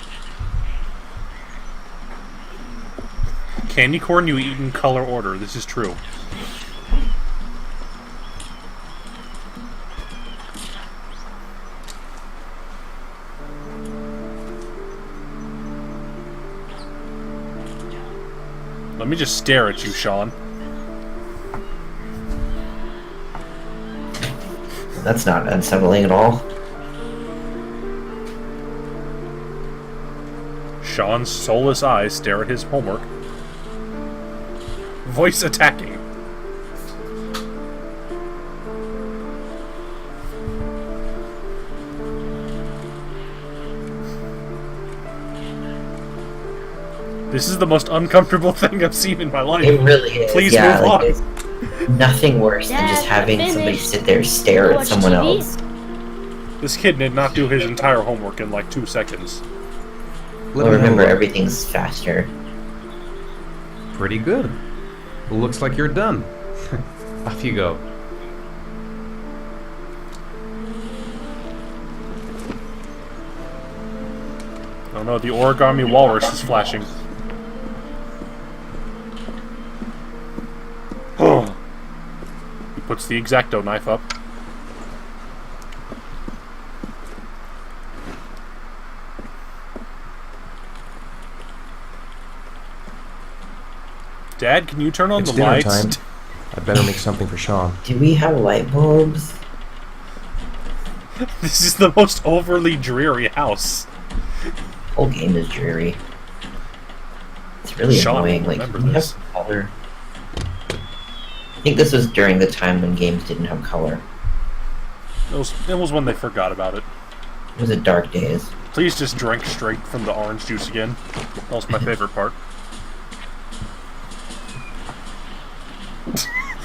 Candy corn you eat in color order. This is true. Let me just stare at you, Sean. That's not unsettling at all. Sean's soulless eyes stare at his homework. Voice attacking. This is the most uncomfortable thing I've seen in my life. It really is. Please yeah, move like, on. there's nothing worse than just Dad, having finished. somebody sit there and stare at Watch someone TV? else. This kid did not do his entire homework in like 2 seconds. Well, remember, everything's faster. Pretty good. Looks like you're done. Off you go. Oh no, the origami walrus is flashing. He puts the X-Acto knife up. Dad, can you turn on It's the dinner lights? time. I better make something for Sean. Do we have light bulbs? This is the most overly dreary house. Whole game is dreary. It's really Sean will annoying. Like, remember can we have this. color? I think this was during the time when games didn't have color. It was when they forgot about it. It was the dark days. Please just drink straight from the orange juice again. That was my favorite part.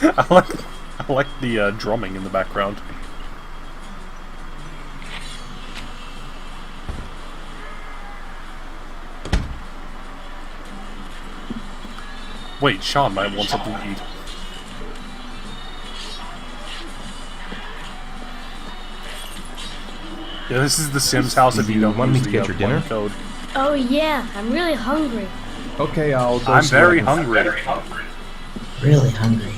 I like the drumming in the background. Wait, Sean might want something to eat. Yeah, this is the Sims house if you don't want me use to the get your dinner? code. Oh yeah, I'm really hungry. Okay, I'll go. I'm see what I very can- hungry. Really hungry.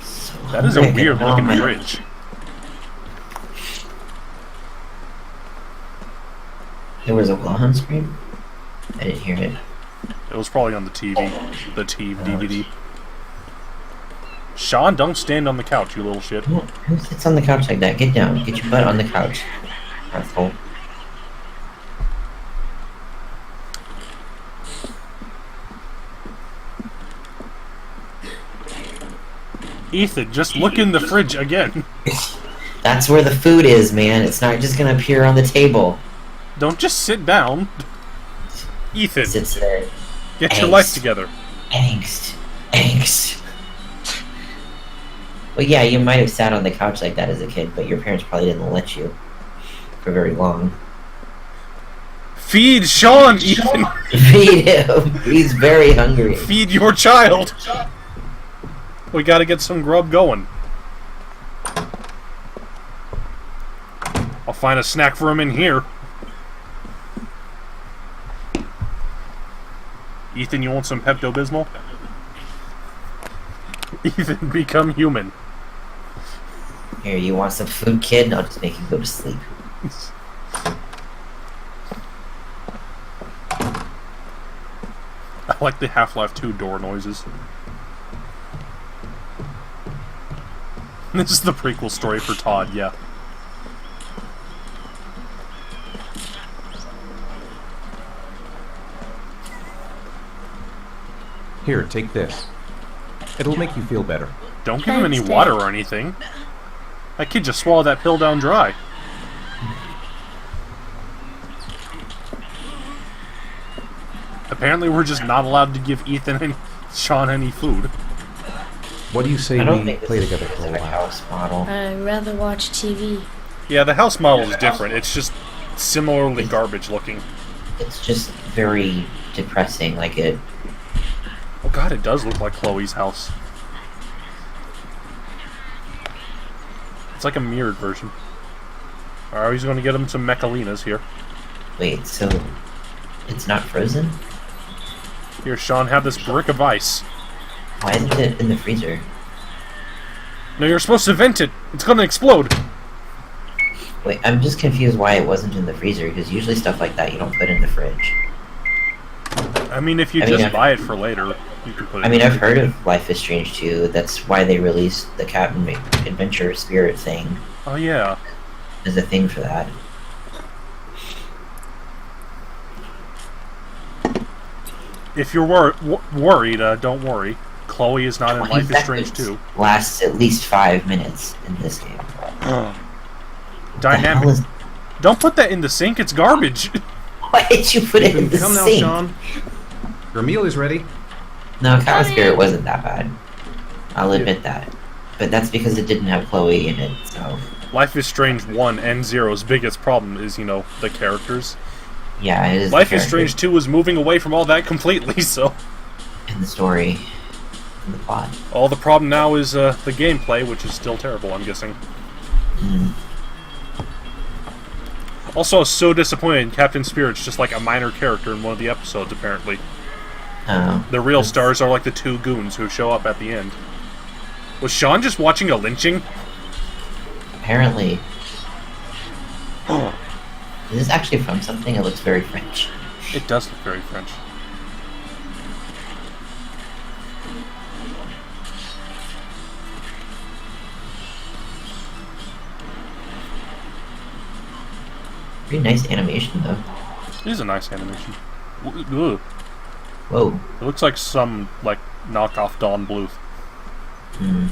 So That is a hungry, I weird can looking my- fridge. There was a Wilhelm scream? I didn't hear it. It was probably on the TV. The TV DVD. Sean, don't stand on the couch, you little shit. Who sits on the couch like that? Get down. Get your butt on the couch. Asshole. Ethan, just look in the fridge again. That's where the food is, man. It's not just gonna appear on the table. Don't just sit down. Ethan, Sits there. get your Angst. life together. Angst. Angst. Well, yeah, you might have sat on the couch like that as a kid, but your parents probably didn't let you for very long. Feed Sean, Ethan. Feed him. He's very hungry. Feed your child. We gotta get some grub going. I'll find a snack for him in here. Ethan, you want some Pepto-Bismol? Ethan, become human. Here, you want some food, kid? I'll just make you go to sleep. I like the Half-Life 2 door noises. This is the prequel story for Todd, yeah. Here, take this. It'll make you feel better. Don't give him any Thanks, water Dad. or anything. That kid just swallowed that pill down dry. Apparently, we're just not allowed to give Ethan and Sean any food. What do you say I don't we think play this together is for a a while? house model. I'd rather watch TV. Yeah, the house model is different. It's just similarly garbage looking. It's just very depressing. Like it. Oh god, it does look like Chloe's house. It's like a mirrored version. Alright, he's going to get him some mechalinas here. Wait, so it's not frozen? Here, Sean, have this brick of ice. Why isn't it in the freezer? No, you're supposed to vent it. It's going to explode. Wait, I'm just confused why it wasn't in the freezer, because usually stuff like that you don't put in the fridge. I mean, if you just buy it for later, you can put it I mean, in the I've heard of Life is Strange 2. That's why they released the Captain Adventure Spirit thing. Oh, yeah. There's a thing for that. If you're worried, don't worry. Chloe is not in Life is Strange 2. Lasts at least 5 minutes in this game. Dynamic. Don't put that in the sink, it's garbage. Why did you put it in the Come now, sink? Sean. Your meal is ready. No, Cow Spirit wasn't that bad. I'll admit that. But that's because it didn't have Chloe in it, so... Life is Strange 1 and 0's biggest problem is, you know, the characters. Yeah, it is. Life is Strange 2 is moving away from all that completely, so... And the story. And the plot. All the problem now is the gameplay, which is still terrible, I'm guessing. Mm. Also, I was so disappointed Captain Spirit's just like a minor character in one of the episodes, apparently. Oh. The real stars are like the two goons who show up at the end. Was Sean just watching a lynching? Apparently. Is this actually from something? It looks very French. It does look very French. Pretty nice animation, though. It is a nice animation. Ugh. Whoa. It looks like some, like, knockoff Don Bluth. Hmm.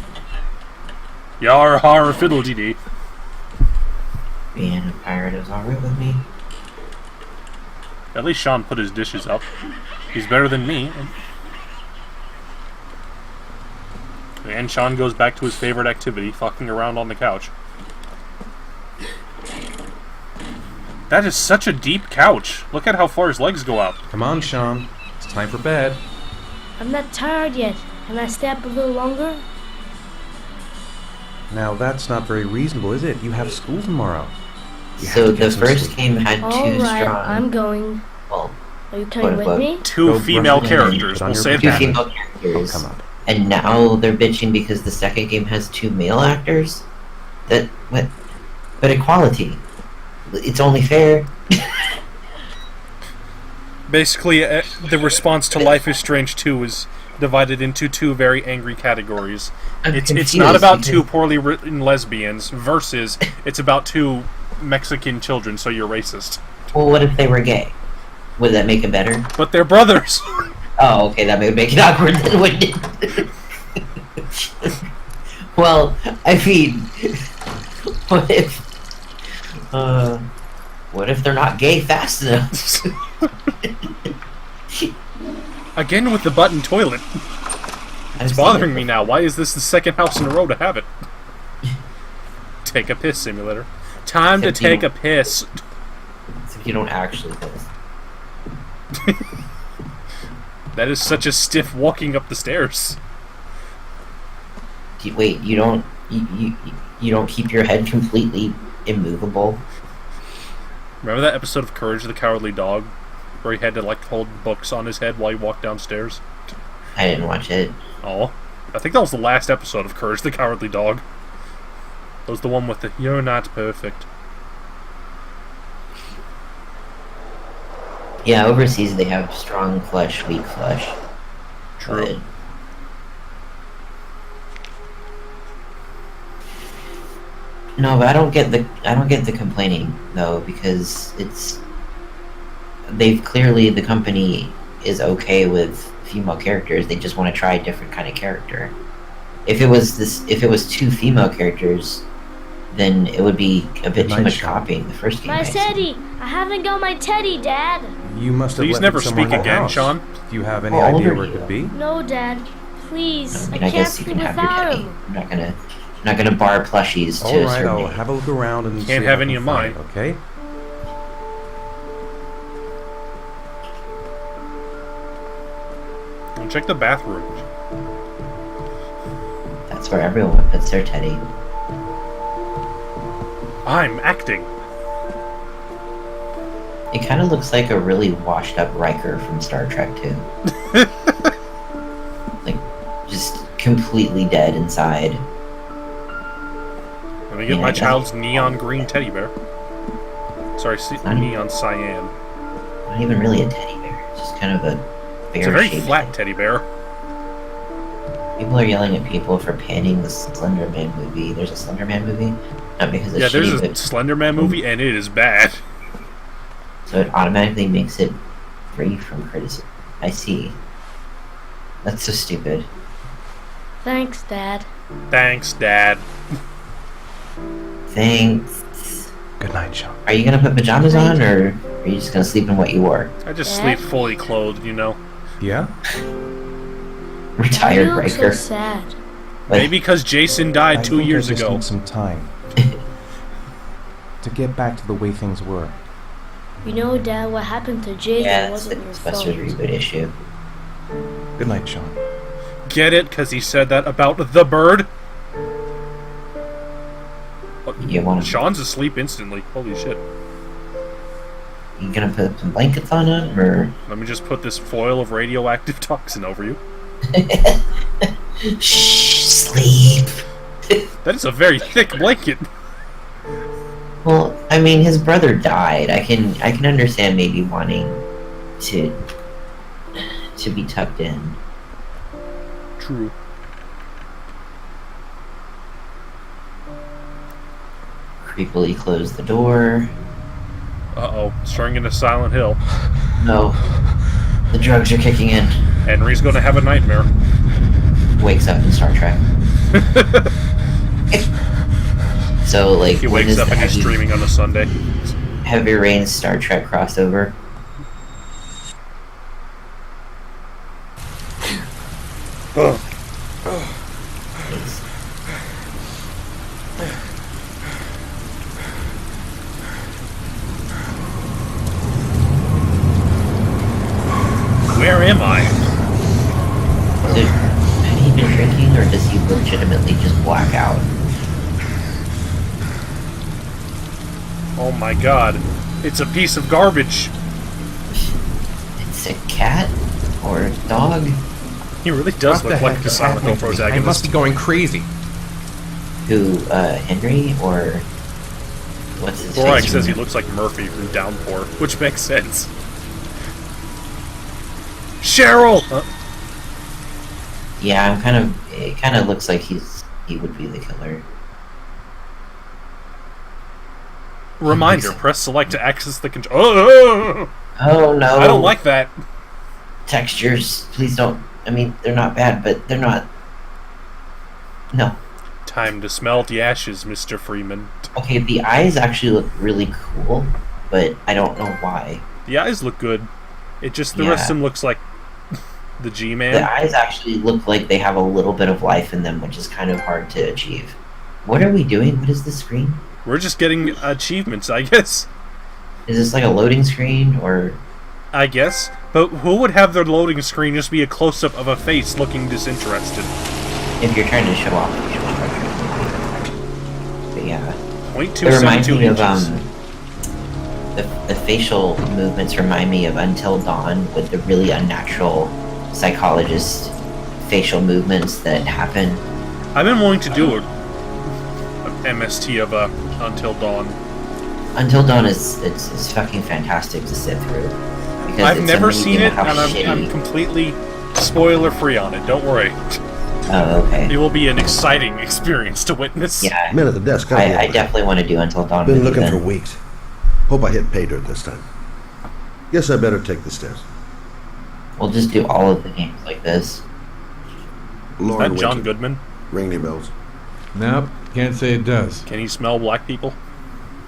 Yar har fiddle-dee-dee. Being a pirate is alright with me. At least Sean put his dishes up. He's better than me. And Sean goes back to his favorite activity, fucking around on the couch. That is such a deep couch. Look at how far his legs go out. Come on, Sean. It's time for bed. I'm not tired yet. Can I stay up a little longer? Now that's not very reasonable, is it? You have school tomorrow. You have So to get the some first sleep. game had two Alright, strong... I'm going. Well, Are you coming with Quote, me? Two Go female brush your teeth, characters, put on we'll your say two that. female Oh, characters. come on. And now they're bitching because the second game has two male actors? That... what? But equality. It's only fair. Basically, the response to Life is Strange 2 is divided into two very angry categories. I'm It's confused not about because- two poorly written lesbians versus it's about two Mexican children, so you're racist. Well, what if they were gay? Would that make it better? But they're brothers! Oh, okay, that would make it awkward then, wouldn't it? Well, I mean... What if they're not gay fast enough? Again with the button toilet. It's bothering me now. Why is this the second house in a row to have it? Take a piss simulator. Time to Except you take a piss. If you don't actually piss. That is such a stiff walking up the stairs. Wait, you don't... You don't keep your head completely immovable? Remember that episode of Courage the Cowardly Dog? Where he had to, like, hold books on his head while he walked downstairs? I didn't watch it. Oh. I think that was the last episode of Courage the Cowardly Dog. That was the one with the, "You're not perfect." Yeah, overseas they have strong flesh, weak flesh. True. No, but I don't get the complaining though, because the company is okay with female characters. They just want to try a different kind of character. If it was two female characters, then it would be a bit too much copying the first game. My teddy! I haven't got my teddy, Dad! You must have Please left never it somewhere speak in the again, house. Sean. Do you have any Well, idea over where it here. could be? No, Dad. Please. I mean, I I can't guess you sleep can have your without teddy. him. I'm not gonna bar plushies to All a right, certain I'll age. have a look around and Can't see if have I any can of find mine. it, okay? And check the bathroom. That's where everyone puts their teddy. I'm acting. It kind of looks like a really washed up Riker from Star Trek 2. Like, just completely dead inside. Let me get my child's neon green teddy bear. Sorry, neon cyan. Not even really a teddy bear. It's just kind of a bear. It's a very flat teddy bear. People are yelling at people for panning the Slender Man movie. There's a Slender Man movie? Not because it's Yeah, there's shitty, a Slender Man movie, and it is bad. so it automatically makes it free from criticism. I see. That's so stupid. Thanks, Dad. Thanks, Dad. Thanks. Good night, Sean. Are you gonna put pajamas on, or are you just gonna sleep in what you wore? I just Dad? sleep fully clothed, you know. Yeah? Retired You look so Riker. sad. Maybe because Jason died I 2 think years I just ago. need some time to get back to the way things were. You know, Dad, what happened to Jason Yeah, that's the wasn't your Ghostbusters fault. reboot issue. Good night, Sean. Get it? Because he said that about the bird? You want Sean's asleep instantly. Holy shit. You gonna put some blankets on him, or? Let me just put this foil of radioactive toxin over you. Shh, sleep. That is a very thick blanket. Well, I mean, his brother died. I can understand maybe wanting to be tucked in. True. Creepily close the door. Uh-oh. Starring into Silent Hill. No. The drugs are kicking in. Henry's gonna have a nightmare. Wakes up in Star Trek. So, like, He when wakes is up the and he's streaming on a Sunday. Heavy Rain Star Trek crossover? Where am I? So, had he been drinking, or does he legitimately just black out? Oh my god. It's a piece of garbage. It's a cat? Or a dog? He really does What look the like heck the is Silent Hill happening to me? I protagonist. must be going crazy. Who, Henry? Or... what's his Borak face? says he looks like Murphy from Downpour, which makes sense. Cheryl! Yeah, it kind of looks like he would be the killer. Reminder, press select to access the control. Oh, Oh no! I don't like that. Textures, please don't. I mean, they're not bad, but they're not. No. Time to smell the ashes, Mr. Freeman. Okay, the eyes actually look really cool, but I don't know why. The eyes look good. It just, the Yeah. rest of them looks like the The G-Man. eyes actually look like they have a little bit of life in them, which is kind of hard to achieve. What are we doing? What is the screen? We're just getting achievements, I guess. Is this like a loading screen, or... I guess. But who would have their loading screen just be a close-up of a face looking disinterested? if you're trying to show off facial structure? But yeah. It reminds 0.272 me of, inches. the facial movements remind me of Until Dawn, with the really unnatural psychologist facial movements that happen. I've been wanting to do a MST of Until Dawn. Until Dawn is it's fucking fantastic to sit through. Because I've it's never amazing seen it, how and I'm shitty- completely spoiler-free on it. Don't worry. Oh, okay. It will be an exciting experience to witness. Yeah. Man at the desk. I definitely want to do Until Dawn. Been with you looking then. for weeks. Hope I hit pay dirt this time. Guess I better take the stairs. We'll just do all of the games like this. Is Lauren that John Winton. Goodman? Ring any bells? Nope, can't say it does. Can he smell black people?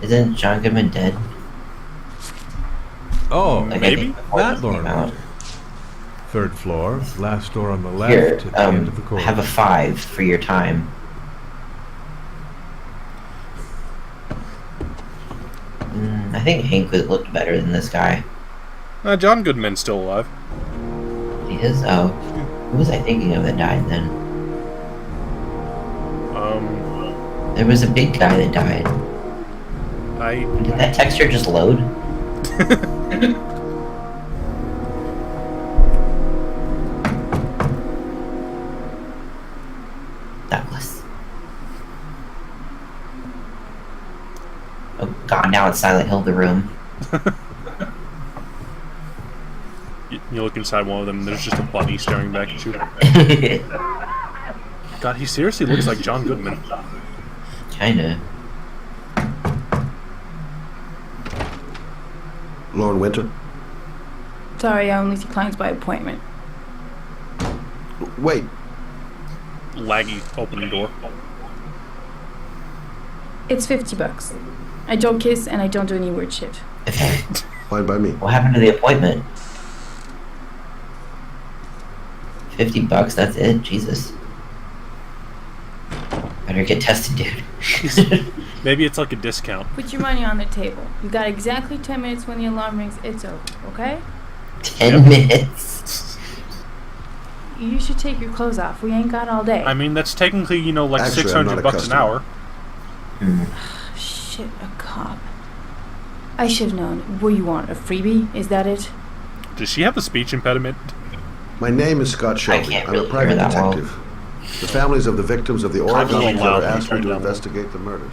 Isn't John Goodman dead? Oh, Like, I maybe? think before that this came Lord out. Winter. Third floor, last door on the left Here, at the end of the corridor. have a 5 for your time. I think Hank looked better than this guy. John Goodman's still alive. He is. Oh, who was I thinking of that died then? There was a big guy that died. Did that texture just load? Douglas. Oh god, now it's Silent Hill the room. You look inside one of them, and there's just a bunny staring back at you. God, he seriously looks like John Goodman. Kinda. Lauren Winter? Sorry, I only see clients by appointment. Wait. Laggy opening door. It's $50. I don't kiss and I don't do any weird shit. Fine by me. What happened to the appointment? $50, that's it? Jesus. Better get tested, dude. Maybe it's like a discount. Put your money on the table. You got exactly 10 minutes when the alarm rings. It's over, okay? 10 minutes? You should take your clothes off. We ain't got all day. I mean, that's technically, you know, like Actually, I'm not a $600 an hour. Shit, a cop. I should have known. What do you want, a freebie? Is that it? Does she have a speech impediment? My name is Scott Shelby. can't I'm really a private hear that well. detective. The families of the victims of the Oregon really killer loud, asked me turn to down. investigate the murders.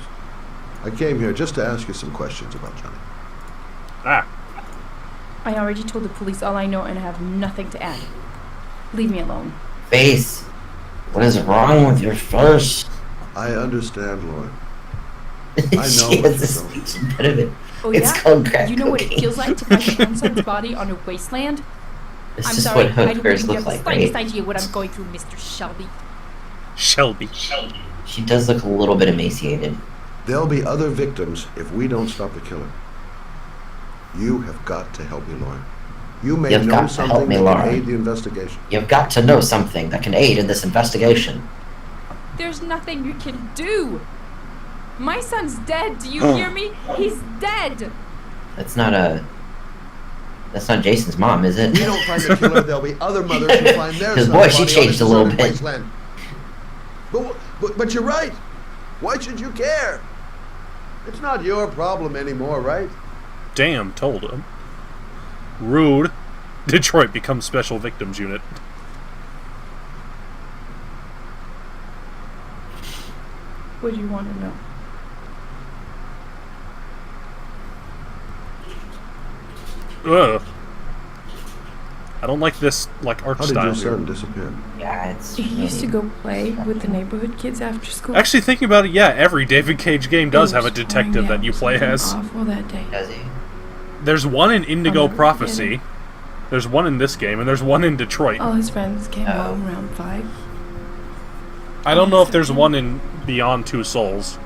I came here just to ask you some questions about Johnny. Ah. I already told the police all I know and I have nothing to add. Leave me alone. Face. What is wrong with your face? I understand, Lauren. She I know has what a you're speech impediment. Oh, It's yeah? called crack You know what it cocaine. feels like to find your own son's body on a wasteland? This I'm is sorry, what I don't hookers think you look have the like, slightest right? idea what I'm going through, Mr. Shelby. Shelby. She does look a little bit emaciated. There'll be other victims if we don't stop the killer. You have got to help me, Lauren. You may You've know got to help something me, that Lauren. can aid the investigation. You've got to know something that can aid in this investigation. There's nothing you can do. My son's dead. Do you hear me? He's dead. That's not Jason's mom, is it? If we don't find the killer, there'll be other mothers who find their Because son's boy, she body on changed a little deserted bit. wasteland. But you're right. Why should you care? It's not your problem anymore, right? Damn, told him. Rude. Detroit becomes Special Victims Unit. What do you want to know? Ugh. I don't like this, like, art How did style your here. son disappear? Yeah, it's. He used to go play with the neighborhood kids after school. Actually, thinking about it, yeah, every David Cage game does He have a was detective pouring that down you play something as. Awful that day. Does he? There's one in Indigo I'll never Prophecy. forget There's one in this game, and there's one in Detroit. All his friends came home around 5. I don't know if there's one in Beyond Two Souls,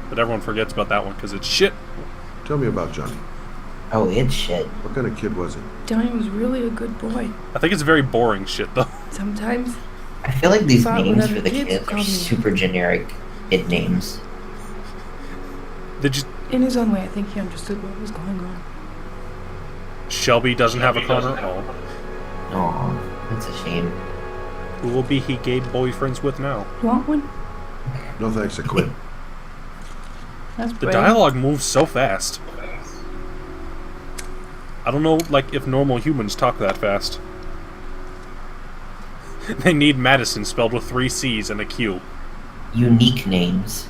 but everyone forgets about that one because it's shit. Tell me about Johnny. Oh, it's shit. What kind of kid was he? Johnny was really a good boy. I think it's very boring shit, though. Sometimes I feel like these Thought names whatever for the kids kids are called me. super generic kid names. Did you... in his own way, I think he understood what was going on. Shelby doesn't have a Connor? Oh. Aw, that's a shame. Who will be he gay boyfriends with now? Want one? No thanks, I quit. That's The brave. dialogue moves so fast. I don't know, like, if normal humans talk that fast. They need Madison spelled with 3 C's and a Q. Unique names.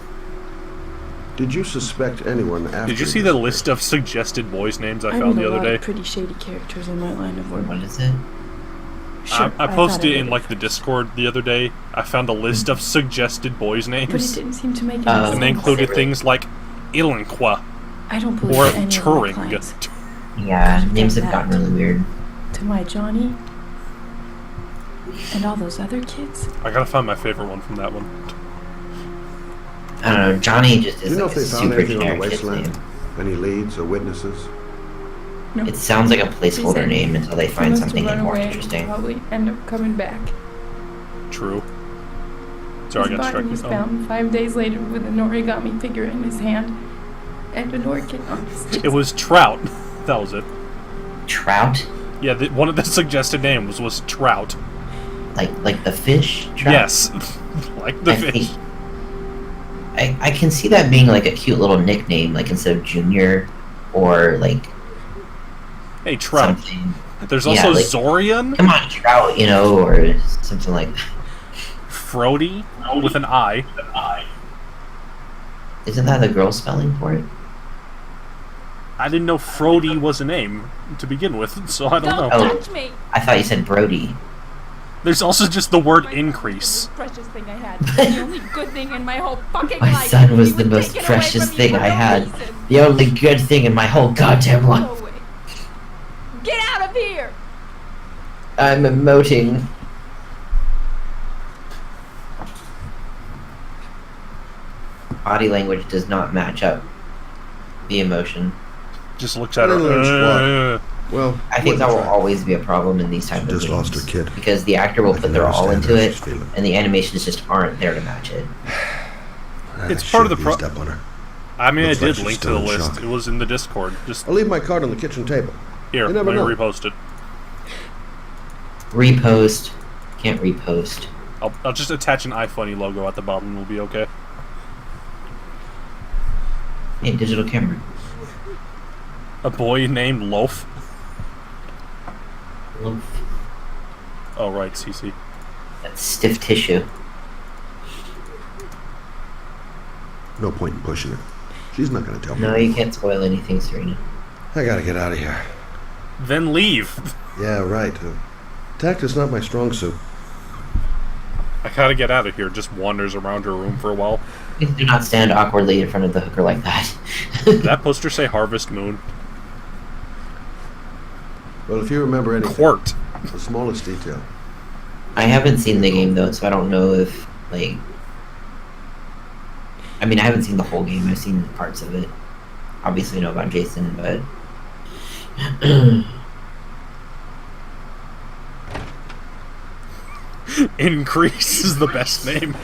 Did you suspect anyone after? Did you see the list of suggested boys' names I I found meet the a other lot day? of pretty shady characters in my line of work. What is it? Sure, I thought posted it in, would. like, the Discord the other day. I found a list of suggested boys' But it names. didn't seem to make any Oh. sense. And they included things like Ilinqua I don't believe or any of my Turing. clients. Yeah, Could've names done have gotten that. really weird. To my Johnny and all those other kids. I gotta find my favorite one from that one. I don't know, Johnny just Do is you know like if a they found super anything on the generic kid's wasteland? name. Any leads or witnesses? No. It sounds like a She placeholder said name until they he find must have something run more away, interesting. Probably end up coming back. True. Sorry, I His got body was distracted. found 5 days later with an origami figure in his hand and an orchid on his chest. It was Trout. That was it. Trout? Yeah, one of the suggested names was Trout. Like the fish? Trout? Yes, like the fish. I can see that being like a cute little nickname, like instead of Junior or like. Hey, Trout. Something. There's also like, Zorian. Come on, Trout, you know, or something like that. Frody with an I. Isn't that the girl spelling for it? I didn't know Frody was a name to begin with, so I don't know. Don't touch me! I thought you said Brody. There's also just the word increase. The precious thing I had. The only good thing in my whole fucking My life. son was He the most taken away precious from me thing for I no had. reason. The only good thing in my whole goddamn life. Go away. Get out of here! I'm emoting. Body language does not match up the emotion. Just looks at her. Well, I think that will always be a problem in these type of games. Just lost her kid. Because the actor will put their all into understand how it, she's feeling. and the animations just aren't there to match it. It's part of the Step on her. I mean, Looks I like did she's link to still the in list. shock. It was in the Discord. Just I'll leave my card on the kitchen table. here, You let never me know. repost it. Repost. Can't repost. I'll just attach an iFunny logo at the bottom and we'll be okay. Hey, digital camera. A boy named Loaf. Loaf. Oh, right, CC. That's stiff tissue. No point in pushing her. She's not going to tell me. No, you can't spoil anything, Serena. I gotta get out of here. Then leave. Yeah, right. Tact is not my strong suit. I gotta get out of here. Just wanders around her room for a while. Please do not stand awkwardly in front of the hooker like that. Did that poster say Harvest Moon? Well, if you remember anything, Quart. the smallest detail. I haven't seen the game though, so I don't know if like. I mean, I haven't seen the whole game. I've seen parts of it. Obviously, I know about Jason, but. Increase is the best name.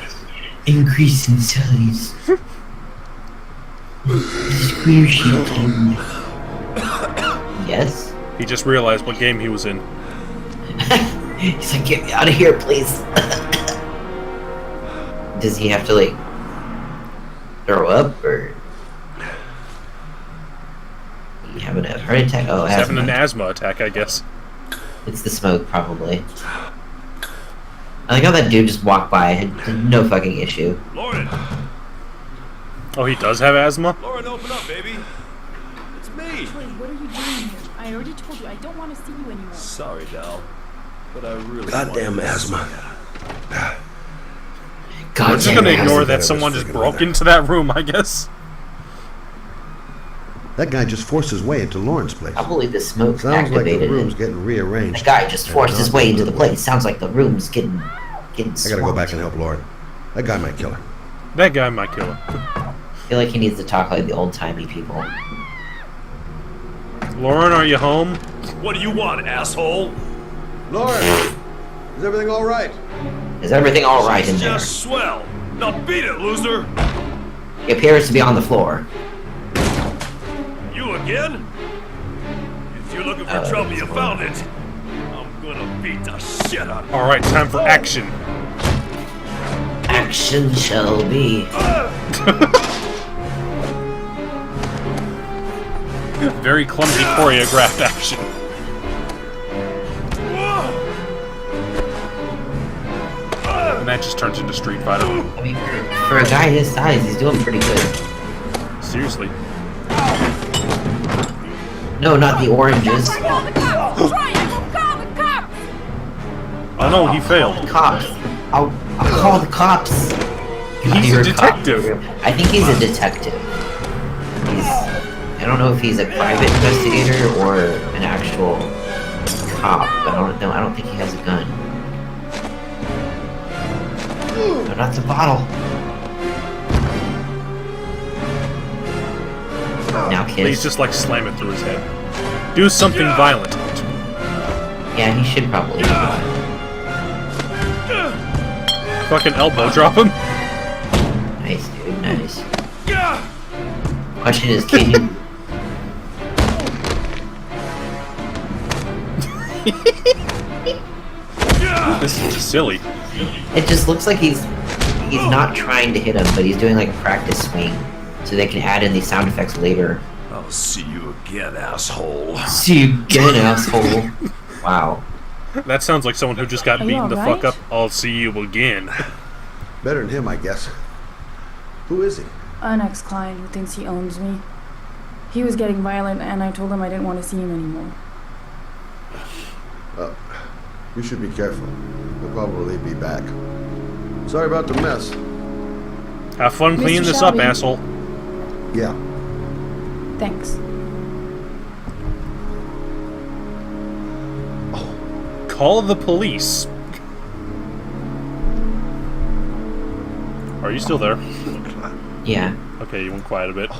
Increase in size. Square shaking. Yes? He just realized what game he was in. He's like, get me out of here, please. Does he have to, like, throw up, or... You having a heart attack? Oh, He's having an asthma. asthma attack, I guess. It's the smoke, probably. I like how that dude just walked by, had no fucking issue. Lauren! Oh, he does have asthma? Lauren, open up, baby! It's me! Troy, what are you doing here? I already told you I don't want to see you anymore. Sorry, Dal. But I really Goddamn asthma. We're just gonna ignore that This someone just friggin' broke weather. into that room, I guess. That guy just forced his way into Lauren's place. I believe the smoke Sounds like the activated room's it. getting rearranged. The guy just And forced not his way in a into the good way. place. Sounds like the room's getting I gotta go swamped. back and help Lauren. That guy might kill her. That guy might kill him. I feel like he needs to talk like the old-timey people. Lauren, are you home? What do you want, asshole? Lauren! Is everything alright? Is everything all right in She's there? just swell. Now beat it, loser! He appears to be on the floor. You again? If you're looking for trouble, you found it. I'm gonna beat the shit out of you. Alright, time for action. Action shall be. Very clumsy choreographed action. And that just turns into Street Fighter. I mean, for a guy his size, he's doing pretty good. Seriously. No, not the oranges. Call the cops! Troy, I will call the cops! Oh no, he failed. Cops. I'll call the cops. He's a detective. I think he's a detective. I don't know if he's a private investigator or an actual cop. I don't know. I don't think he has a gun. No, not the bottle. Now, Please kids. just like slam it through his head. Do something violent. Yeah, he should probably do that. Fucking elbow drop him. Nice, dude, nice. Question is, can you... This is silly. It just looks like he's not trying to hit him, but he's doing like a practice swing, so they can add in these sound effects later. I'll see you again, asshole. See you again, asshole. Wow. That sounds like someone who just got beaten the fuck up. I'll see you again. Better than him, I guess. Who is he? An ex-client who thinks he owns me. He was getting violent, and I told him I didn't want to see him anymore. You should be careful. He'll probably be back. Sorry about the mess. Have fun cleaning this up, asshole. Yeah. Thanks. Call the police. Are you still there? Yeah. Okay, you went quiet a bit.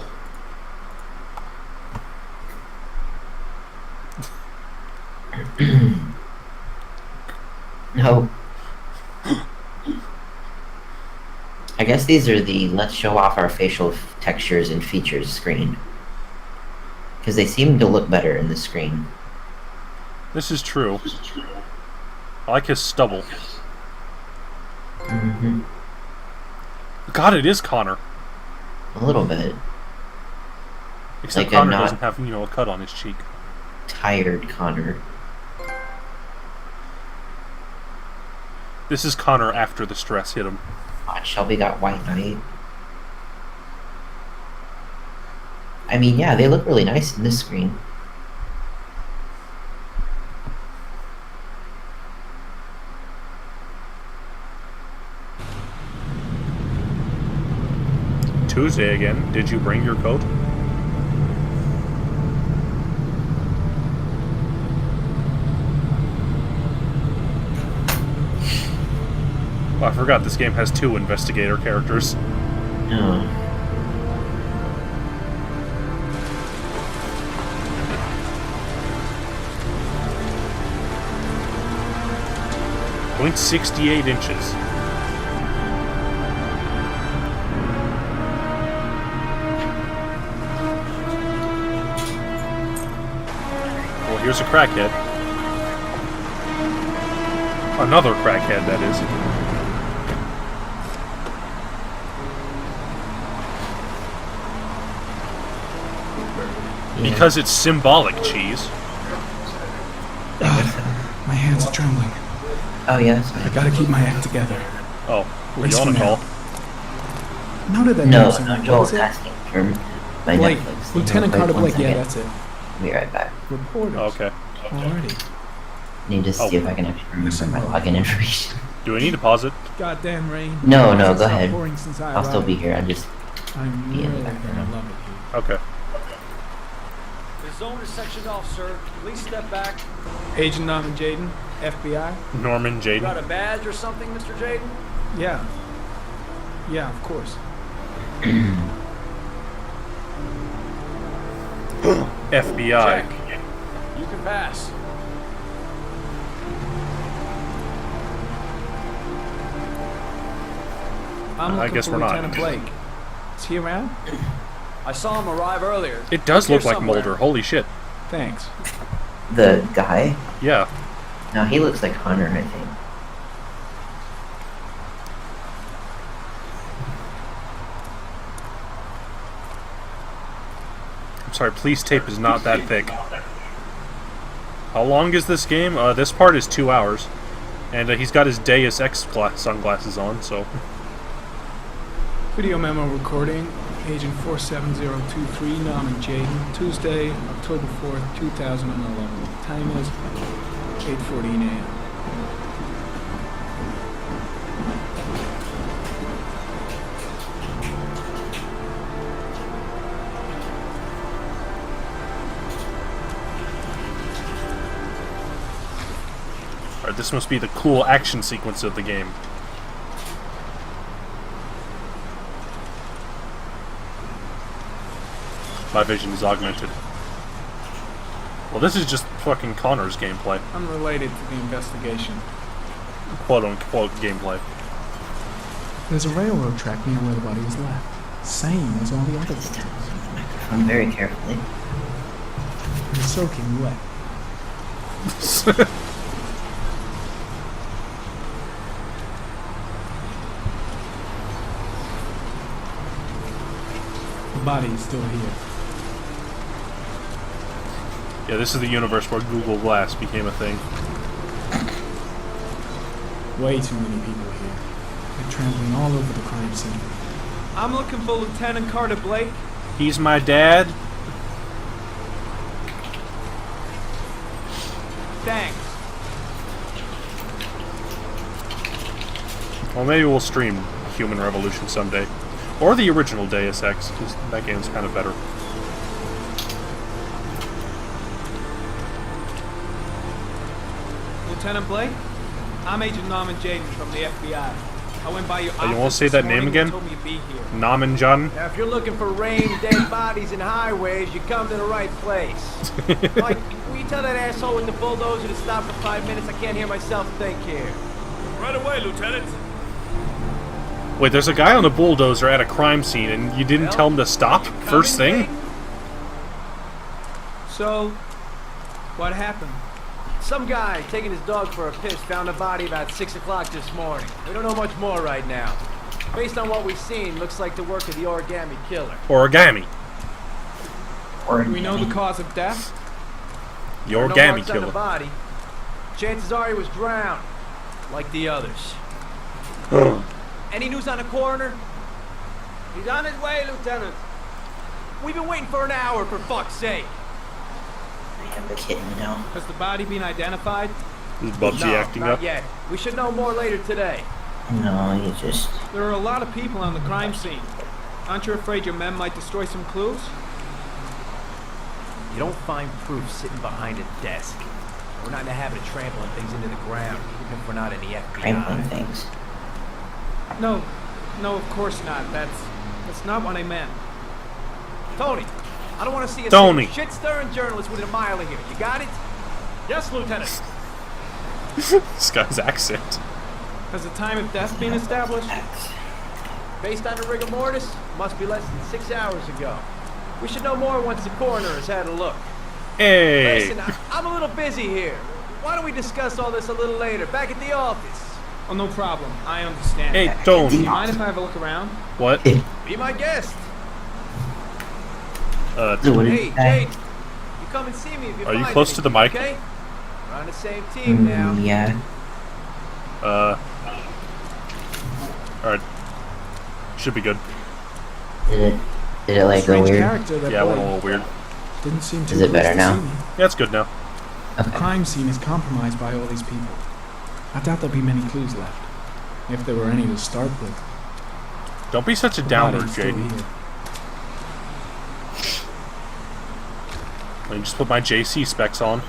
No. I guess these are the let's show off our facial textures and features screen. Because they seem to look better in the screen. This is true. I like his stubble. Mm-hmm. God, it is Connor. A little bit. Except like Connor doesn't have, a cut on his cheek. Tired Connor. This is Connor after the stress hit him. Shelby got white knight. I mean, yeah, they look really nice in this screen. Tuesday again. Did you bring your coat? Oh, I forgot this game has 2 investigator characters. Oh. 0.68 inches. Well, here's a crackhead. Another crackhead, that is. Because it's symbolic, cheese. My hands are trembling. Oh, yes. I gotta keep my act together. Oh, were you on a call? No, did that No, name Joel's asking for my Blake, Netflix. Lieutenant Carter One Blake, yeah, second. that's it. Be right back. Reporters. Okay. Alrighty. Need to see if I can actually remember my login information. Do I need to pause it? Goddamn rain. No, go It's not ahead. pouring since I I'll still arrived. be here. I'm just I'm be in really the gonna background. love it here. Okay. The zone is sectioned off, sir. Please step back. Agent Norman Jaden, FBI. Norman You got Jaden. a badge or something, Mr. Jaden? Yeah. Yeah, of course. FBI. Check. You can pass. I'm I looking guess for we're not. Lieutenant Blake. Is he around? I saw him arrive earlier. It does Here look like somewhere. Mulder. Holy shit. Thanks. The guy? Yeah. No, he looks like Hunter, I think. I'm sorry, police tape is not that thick. How long is this game? This part is 2 hours. And he's got his Deus Ex sunglasses on, so... Video memo recording. Agent 47023, Norman Jaden. Tuesday, October 4th, 2011. Time is 8:14 a.m. Alright, this must be the cool action sequence of the game. My vision is augmented. Well, this is just fucking Connor's gameplay. Unrelated to the investigation. Quote-unquote gameplay. There's a railroad track near where the body was left. Same as all the other victims. Very carefully. It's soaking wet. The body is still here. Yeah, this is the universe where Google Glass became a thing. Way too many people here. They're trampling all over the crime scene. I'm looking for Lieutenant Carter Blake. He's my dad. Thanks. Well, maybe we'll stream Human Revolution someday. Or the original Deus Ex, because that game's kind of better. Lieutenant Blake? I'm Agent Norman Jaden from the FBI. I went by your office. You want to say that this name morning again? and told me you'd be here. Naman John? Now, if you're looking for rain, dead bodies, and highways, you come to the right place. Mike, will you tell that asshole with the bulldozer to stop for 5 minutes? I can't hear myself think here. Right away, Lieutenant. Wait, there's a guy on a bulldozer at a crime scene, and you didn't tell him to stop first thing? So, what happened? Some guy taking his dog for a piss found a body about 6 o'clock this morning. We don't know much more right now. Based on what we've seen, looks like the work of the origami killer. Origami. Do we know the cause of death? The No origami marks on the killer. body. Chances are he was drowned, like the others. Any news on the coroner? He's on his way, Lieutenant. We've been waiting for an hour, for fuck's sake. I have a kitten now. Has the body been identified? Is Bubsy No, acting not up? yet. We should know more later today. No, you just... There are a lot of people on the crime scene. Aren't you afraid your men might destroy some clues? You don't find proof sitting behind a desk. We're not in the habit of trampling things into the ground, even if we're not in the FBI. Trampling things. No, of course not. That's not what I meant. Tony, I don't want to see a Tony. shit-stirring journalist within a mile of here. You got it? Yes, Lieutenant. This guy's accent. Has the time of death been established? Based on the rigor mortis, must be less than 6 hours ago. We should know more once the coroner has had a look. Hey. Listen, I'm a little busy here. Why don't we discuss all this a little later, back at the office? Oh, no problem. I understand. Hey, Tony. Do you mind if I have a look around? What? Be my guest. Hey, Jade, you come and see me if you Are you find close to the anything, mic? Okay? We're on the same team now. Yeah. Alright. Should be good. Did it like go Strange weird? character that Yeah, it went a Blake little weird. didn't seem too Is it close better to now? see me. Yeah, it's good now. The crime scene is compromised by all these people. I doubt there'll be many clues left, if there were any to start with. Don't be such a The downer, body's still Jaden. here. Let me just put my JC specs on.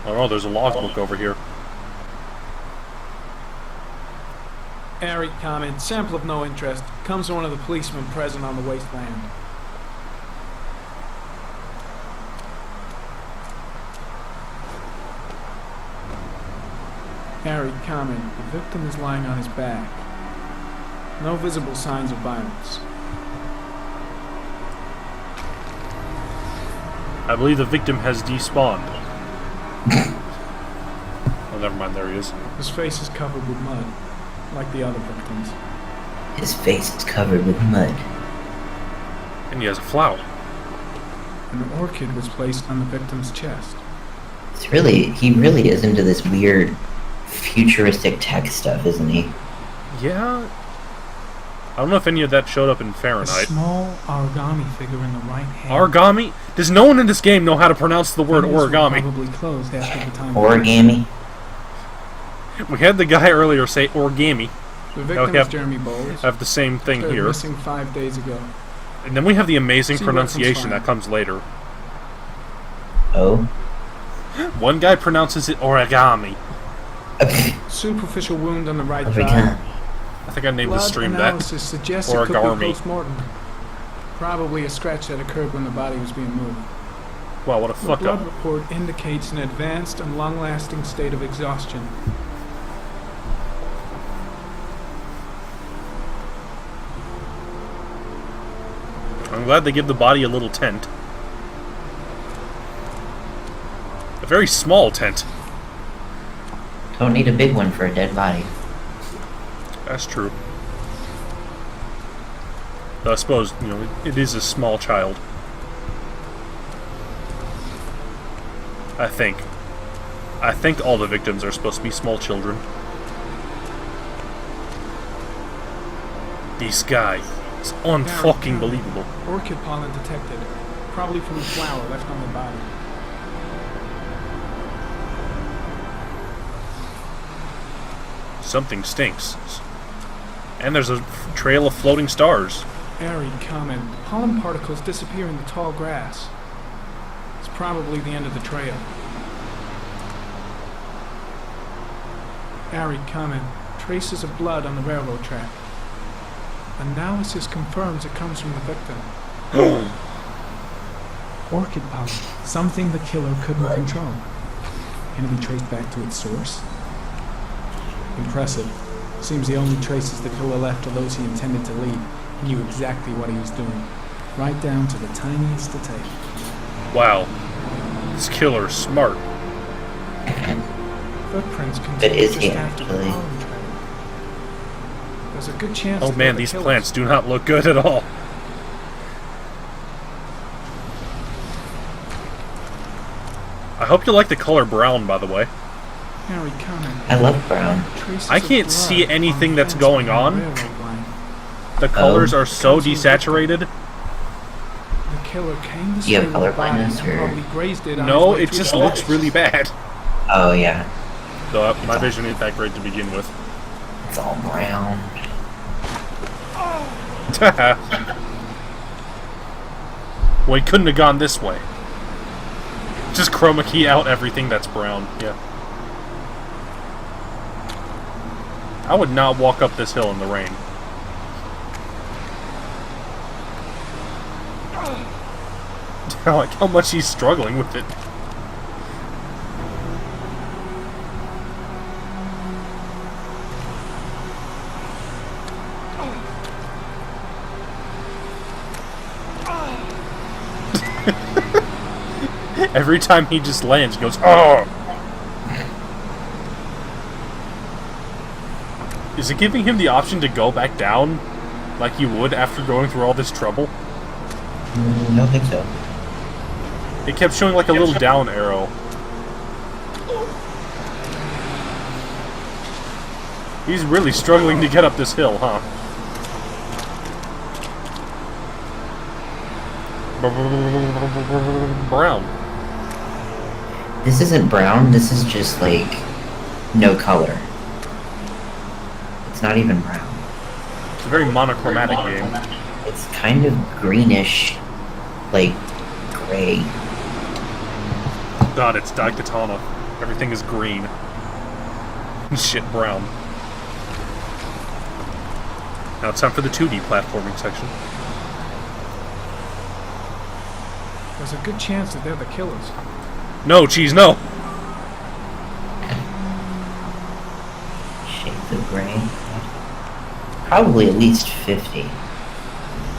Oh, there's a logbook over here. Eric comment, sample of no interest. Comes from one of the policemen present on the wasteland. Harry comment, the victim is lying on his back. No visible signs of violence. I believe the victim has despawned. Oh, never mind, there he is. His face is covered with mud, like the other victims. His face is covered with mud. And he has a flower. An orchid was placed on the victim's chest. It's really, he really is into this weird futuristic tech stuff, isn't he? Yeah. I don't know if any of that showed up in A Fahrenheit. small origami figure in the right hand. Origami? Does no one in this game know how to pronounce the word Fingers were origami? Probably closed after the time. Origami? We had the guy earlier say origami. The Now victim we is have, Jeremy Bowles. have the same thing They're here. missing 5 days ago. And then we have the amazing See reference pronunciation file. that comes later. Oh? One guy pronounces it origami. Superficial wound on the right Origami. thigh. I think I named the Blood stream that. analysis suggests it could be Origami. post-mortem. Probably a scratch that occurred when the body was being moved. Wow, what a The fuck blood up. report indicates an advanced and long-lasting state of exhaustion. I'm glad they give the body a little tent. A very small tent. Don't need a big one for a dead body. That's true. Though I suppose, you know, it is a small child. I think. I think all the victims are supposed to be small children. This guy is unfucking believable. Orchid pollen detected. Probably from the flower left on the body. Something stinks. And there's a trail of floating stars. Airy comment. Pollen particles disappear in the tall grass. It's probably the end of the trail. Airy comment. Traces of blood on the railroad track. Analysis confirms it comes from the victim. Orchid pollen. Something the killer couldn't control. Can it be traced back to its source? Impressive. Seems the only traces the killer left are those he intended to leave. He knew exactly what he was doing. Right down to the tiniest detail. Wow. This killer is smart. Footprints But continue is just he after the actually? pollen trail. There's a good chance Oh that man, the these killers- plants do not look good at all. I hope you like the color brown, by the way. Airy comment. I love brown. Traces I of can't blood see on anything the that's fence going behind on. the railroad line. The colors are so Comes from the desaturated. The killer came to You have stay with color the body blindness, and or- probably grazed it on No, his way it through just the looks forest. really bad. Oh yeah, Though my vision ain't that great to begin with. it's all brown. Well, he couldn't have gone this way. Just chroma key out everything that's brown. Yeah. I would not walk up this hill in the rain. I like how much he's struggling with it. Every time he just lands, he goes, "Oh!" Is it giving him the option to go back down like you would after going through all this trouble? I don't think so. It kept showing like a little down arrow. He's really struggling to get up this hill, huh? Brown. This isn't brown. This is just like no color. It's not even brown. It's a very monochromatic game. It's kind of greenish, like gray. God, it's Daikatana. Everything is green. Shit, brown. Now it's time for the 2D platforming section. There's a good chance that they're the killers. No, cheese, no! Shades of gray. Probably at least 50.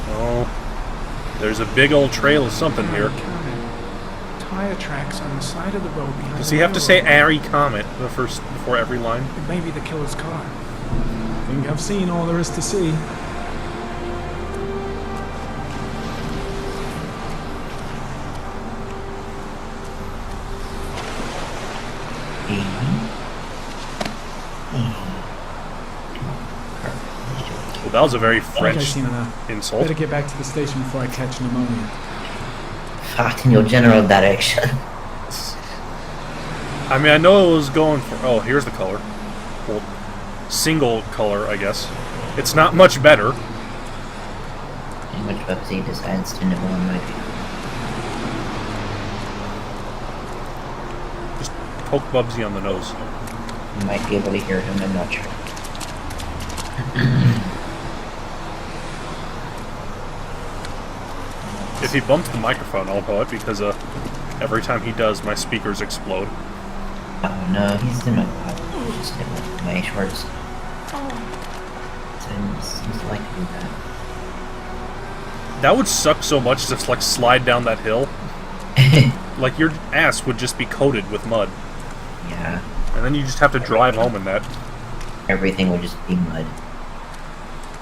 Oh. There's a big old trail of something here. Tire tracks on the side of the road behind Does the he have to say railroad. Airy Comet before every line? It may be the killer's car. I think I've seen all there is to see. Well, that was a very I think I've French seen enough. insult. Better get back to the station before I catch pneumonia. Fast in your general direction. I mean, I know it was going for... Oh, here's the color. Well, single color, I guess. It's not much better. How much Bubsy decides to nibble on my feet. Just poke Bubsy on the nose. You might be able to hear him, I'm not sure. If he bumps the microphone, I'll know it, because every time he does, my speakers explode. Oh no, he's in my just in my shorts. Seems to like to do that. That would suck so much to just like slide down that hill. Like your ass would just be coated with mud. Yeah. And then you just have to drive home in that. Everything would just be mud.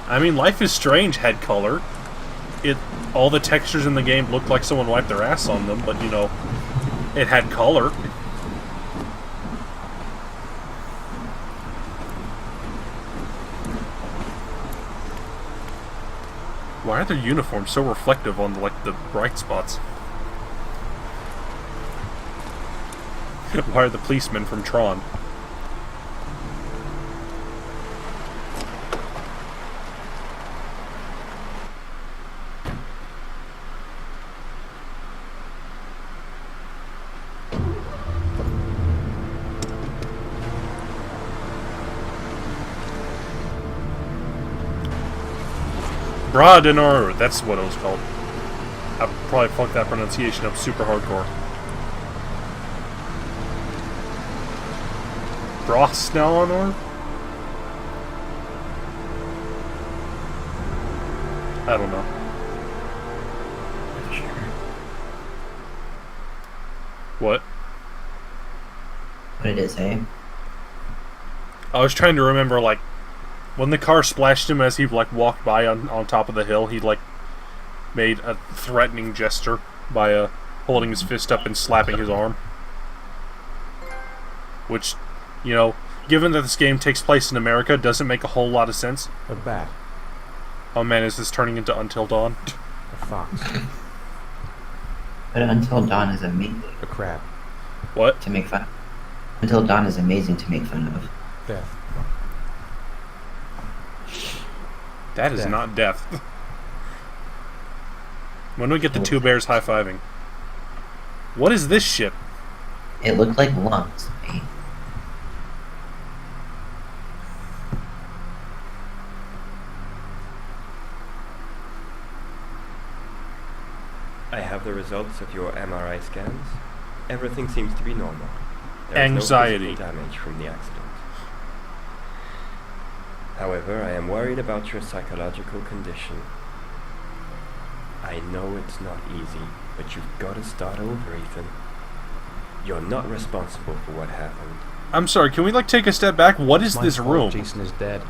I mean, Life is Strange had color. All the textures in the game looked like someone wiped their ass on them, but you know, it had color. Why are their uniforms so reflective on like the bright spots? Why are the policemen from Tron? Broadener, that's what it was called. I probably fucked that pronunciation up super hardcore. Brosnelonor? I don't know. What? What did it say? I was trying to remember, like, when the car splashed him as he, like, walked by on top of the hill, he, like, made a threatening gesture by, holding his fist up and slapping his arm. Which, you know, given that this game takes place in America, doesn't make a whole lot of sense. A bat. Oh man, is this turning into Until Dawn? A fox. But Until Dawn is amazing. A crab. What? To make fun. Until Dawn is amazing to make fun of. Death. That is not death. When do we get the two bears high-fiving? What is this shit? It looked like lungs to me. I have the results of your MRI scans. Everything seems to be normal. There Anxiety. is no physical damage from the accident. However, I am worried about your psychological condition. I know it's not easy, but you've got to start over, Ethan. You're not responsible for what happened. I'm sorry, can we, like, take a step back? What is this room? Jason is dead.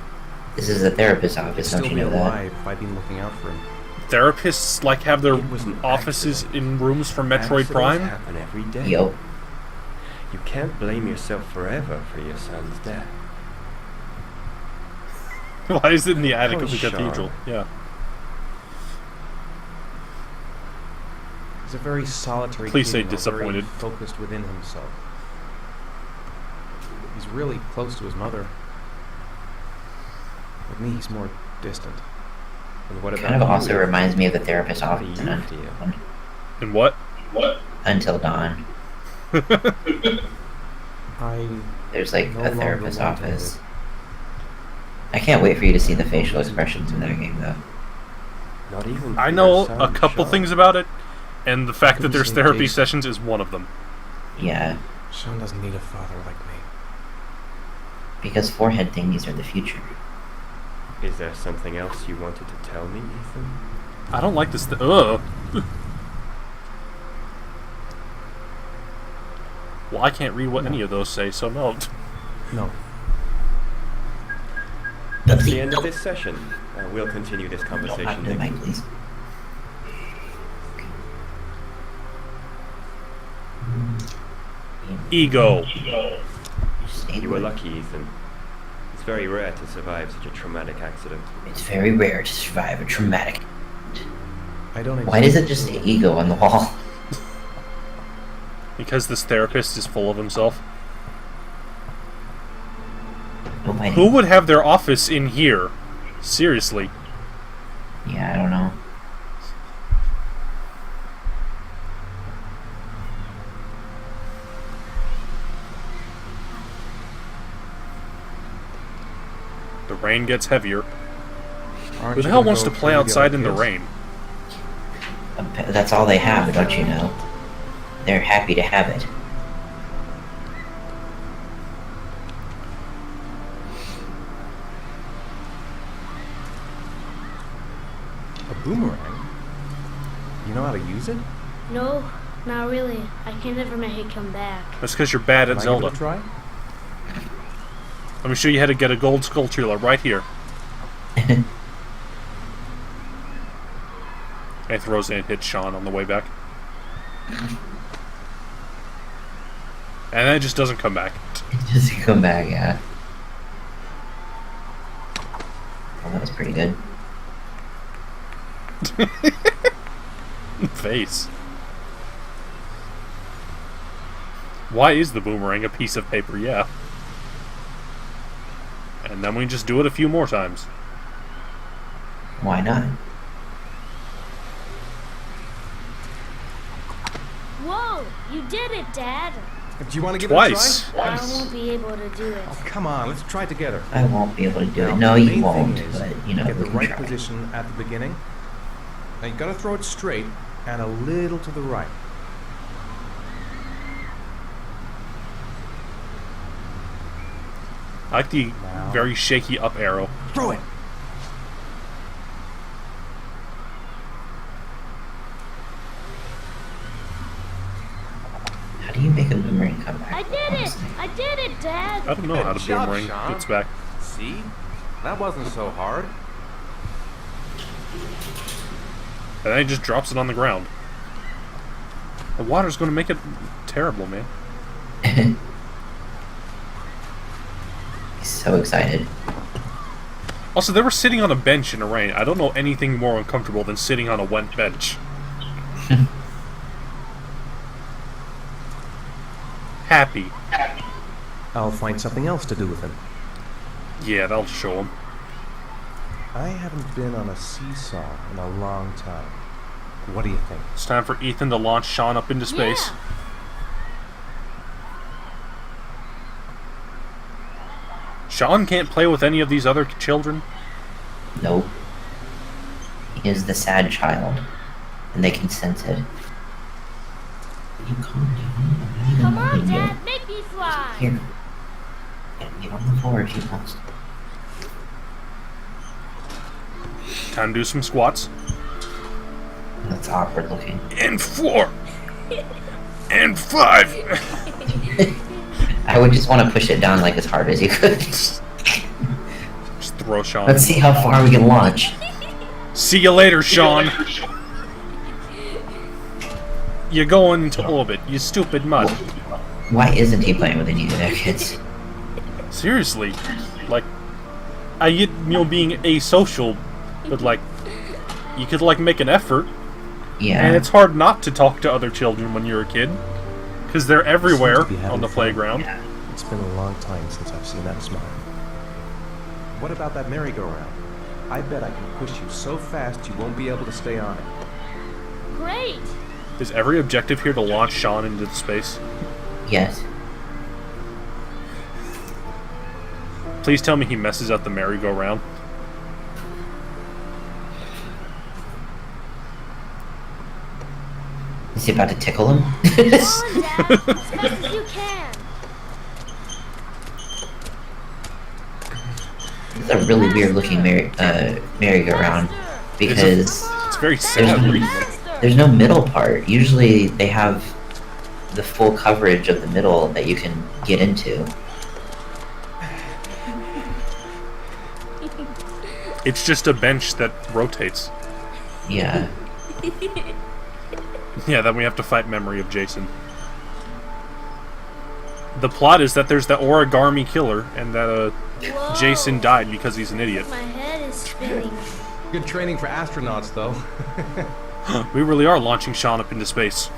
This is a therapist's office, don't you know that? Alive if I'd been looking out for him. Therapists, like, have their offices in rooms from Metroid Prime? Happen every day. Yup. You can't blame yourself forever for your son's death. Why is it in the attic of the Sean. cathedral? Yeah. He's a very solitary Please kid, say you know, disappointed. very focused within himself. He's really close to his mother. With me, he's more distant. And what Kind of also reminds me of the therapist's office. And what? Until Dawn. There's like no a longer therapist's want to office. I can't wait for you to see the facial expressions in that game, though. Not even I know a couple things about it, and the fact that there's therapy Jason. sessions is one of them. Yeah, Sean doesn't need a father like me. because forehead thingies are the future. Is there something else you wanted to tell me, Ethan? I don't like this. Ugh. Well, I can't read what any of those say, so no. No. That's the end of this session. We'll continue this conversation Talk to the mic, next. please. Ego. You were lucky, Ethan. It's very rare to survive such a traumatic accident. It's very rare to survive a traumatic. I don't. Why does it just say ego on the wall? Because this therapist is full of himself. Nobody. Who would have their office in here? Seriously. Yeah, I don't know. The rain gets heavier. Aren't Who the you hell gonna wants go to play through outside in the ideas? rain? A That's all they have, don't you know? They're happy to have it. A boomerang? You know how to use it? No, not really. I can never make it come back. That's because you're bad at Can I give Zelda. it a try? Let me show you how to get a gold skulltula right here. And throws it and hits Sean on the way back. And then it just doesn't come back. It doesn't come back, yeah. Oh, that was pretty good. Face. Why is the boomerang a piece of paper? Yeah. And then we just do it a few more times. Why not? Whoa! You did it, Dad! Do you want to give Twice. it a try? I won't be able to do it. Oh, come on, let's try it together. I won't be able to do Now, it. No, the you main won't, thing is but, you know, get we the can right try. position at the beginning. Now you gotta throw it straight and a little to the right. I like the very shaky up arrow. Throw it! How do you make a boomerang come back? I did it! I did it, Dad! I don't know how to Good job, boomerang Sean. gets back. See? That wasn't so hard. And then he just drops it on the ground. The water's going to make it terrible, man. He's so excited. Also, they were sitting on a bench in the rain. I don't know anything more uncomfortable than sitting on a wet bench. Happy. I'll find something else to do with him. Yeah, that'll show him. I haven't been on a seesaw in a long time. What do you think? It's time for Ethan to launch Sean up into space. Yeah. Sean can't play with any of these other children. Nope. He is the sad child, and they can sense it. You calm down. Come on, Dad, make me fly! Here. Get on the floor if you want. Time to do some squats. That's awkward looking. And 4. And 5. I would just want to push it down like as hard as you could. Just throw Sean. Let's see how far we can launch. See you later, Sean. You're going into orbit, you stupid mud. Why isn't he playing with any of their kids? Seriously. Like, I get, being asocial, but like, you could like make an effort. Yeah. And it's hard not to talk to other children when you're a kid. Because they're everywhere on the playground. Yeah. It's been a long time since I've seen that smile. What about that merry-go-round? I bet I can push you so fast you won't be able to stay on it. Great! Is every objective here to launch Sean into space? Yes. Please tell me he messes up the merry-go-round. Is he about to tickle him? Come on, Dad, as fast as you can! It's a really weird looking merry-go-round because it's very sad. There's no middle part. Usually they have the full coverage of the middle that you can get into. It's just a bench that rotates. Yeah. Yeah, then we have to fight Memory of Jason. The plot is that there's the origami killer, and that Jason died because he's an idiot. My head is spinning. Good training for astronauts, though. We really are launching Sean up into space.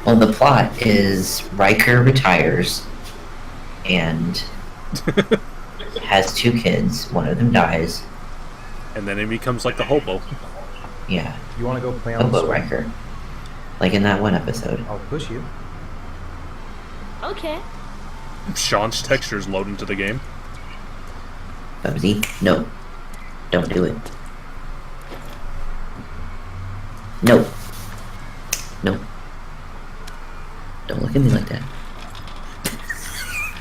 Well, the plot is Riker retires and has 2 kids. One of them dies. And then he becomes like the hobo. Yeah. You want to go play on the Hobo swing? Riker. Like in that one episode. I'll push you. Okay. Sean's textures load into the game. Bubsy, no. Don't do it. No. No. Don't look at me like that.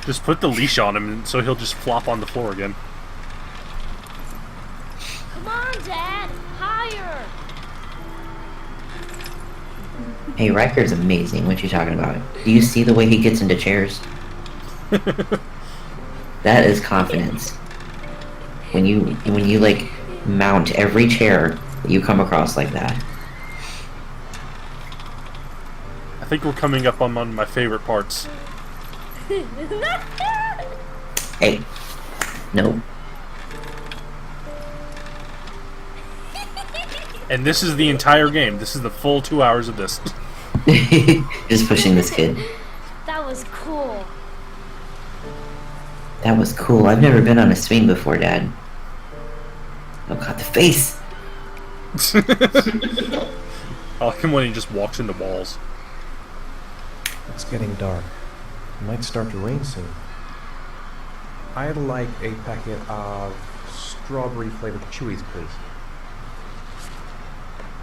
Just put the leash on him so he'll just flop on the floor again. Come on, Dad. Higher. Hey, Riker's amazing. What you talking about? Do you see the way he gets into chairs? That is confidence. When you like mount every chair that you come across like that. I think we're coming up on one of my favorite parts. Hey. No. And this is the entire game. This is the full 2 hours of this. Just pushing this kid. That was cool. That was cool. I've never been on a swing before, Dad. Oh god, the face! I like him when he just walks into walls. It's getting dark. It might start to rain soon. I'd like a packet of strawberry-flavored chewies, please.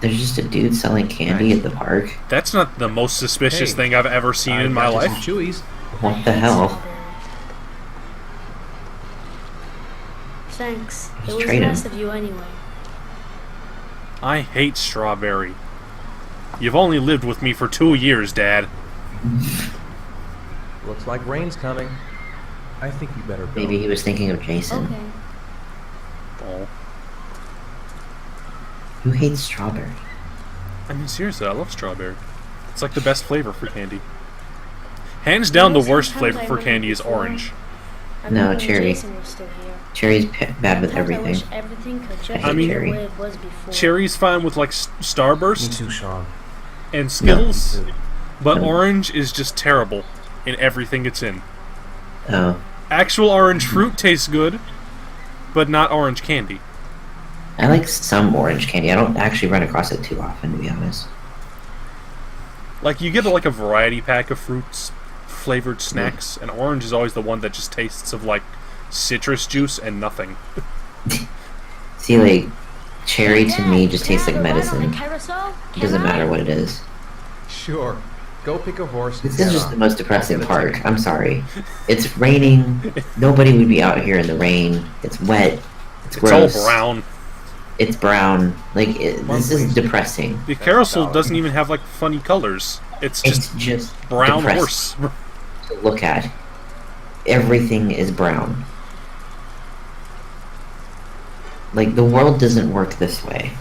There's just a dude selling candy at the park. That's not the most suspicious thing I've ever seen in my life. Chewies. What the hell? Thanks. Just It was trade him. nice of you anyway. I hate strawberry. You've only lived with me for 2 years, Dad. Looks like rain's coming. I think you better go. Maybe he was thinking of Jason. Okay. Oh. Who hates strawberry? I mean, seriously, I love strawberry. It's like the best flavor for candy. Hands down, the worst flavor for candy is orange. No, cherry. Cherry's bad with I wish everything. everything could just I mean, be the way it was before. Cherry's fine with like Starburst Me too, Sean. and Skittles, No, me too. but No. orange is just terrible in everything it's in. Oh. Actual orange fruit tastes good, but not orange candy. I like some orange candy. I don't actually run across it too often, to be honest. Like, you get like a variety pack of fruits flavored snacks, and orange is always the one that just tastes of like citrus juice and nothing. See, like, cherry to me just tastes like medicine. Carousel? It doesn't matter what it is. Sure. Go pick a horse. This and is get just on. the most depressing I'll get a part. ticket. I'm sorry. It's raining. Nobody would be out here in the rain. It's wet. It's gross. It's all brown. It's brown. Like, this is depressing. The carousel doesn't even have like funny colors. It's just brown horse. depressing to look at. Everything is brown. Like, the world doesn't work this way.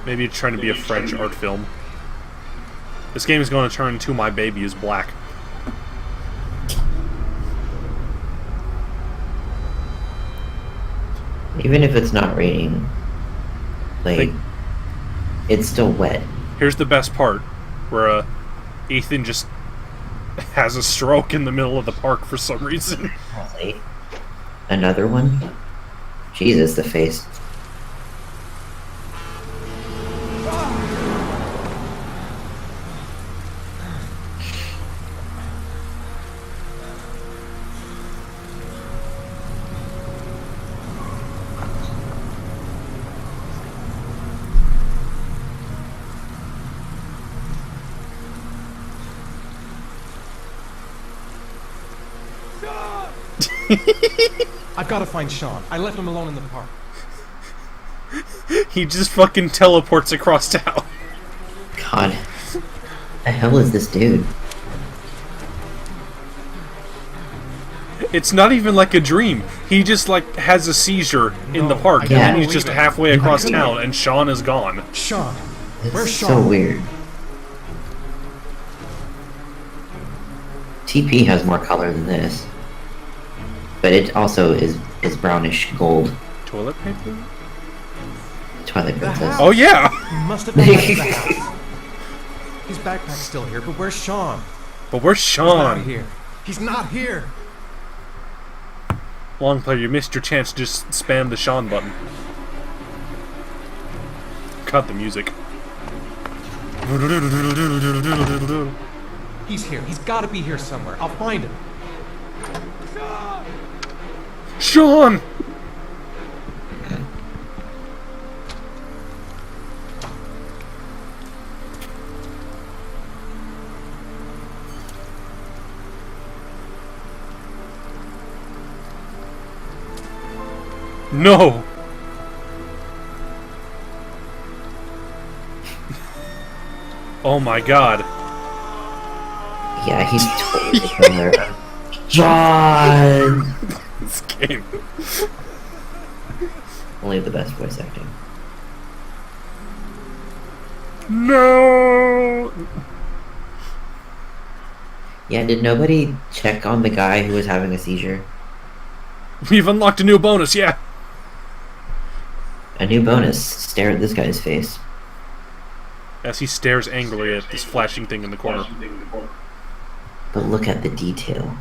Maybe it's trying to be a French art film. This game is going to turn into My Baby is Black. Even if it's not raining, like, it's still wet. Here's the best part, where Ethan just has a stroke in the middle of the park for some reason. Wait. Another one? Jesus, the face. I've got to find Sean. I left him alone in the park. He just fucking teleports across town. God. The hell is this dude? It's not even like a dream. He just like has a seizure in the park, Yeah. and then he's just halfway across town, and Sean is gone. Sean. It's Where's so Sean? weird. TP has more color than this. But it also is brownish gold. Toilet paper? Twilight Princess. Oh yeah! He must have been at the house. His backpack's still here, but where's Sean? But where's He's not Sean? here. He's not here. Long player, you missed your chance to just spam the Sean button. Cut the music. He's here. He's got to be here somewhere. I'll find him. Sean! No! Oh my god. Yeah, he's totally killer. John! This game. Only the best voice acting. No! Yeah, did nobody check on the guy who was having a seizure? We've unlocked a new bonus, yeah! A new bonus. Stare at this guy's face. As he stares angrily at this flashing thing in the corner. But look at the detail.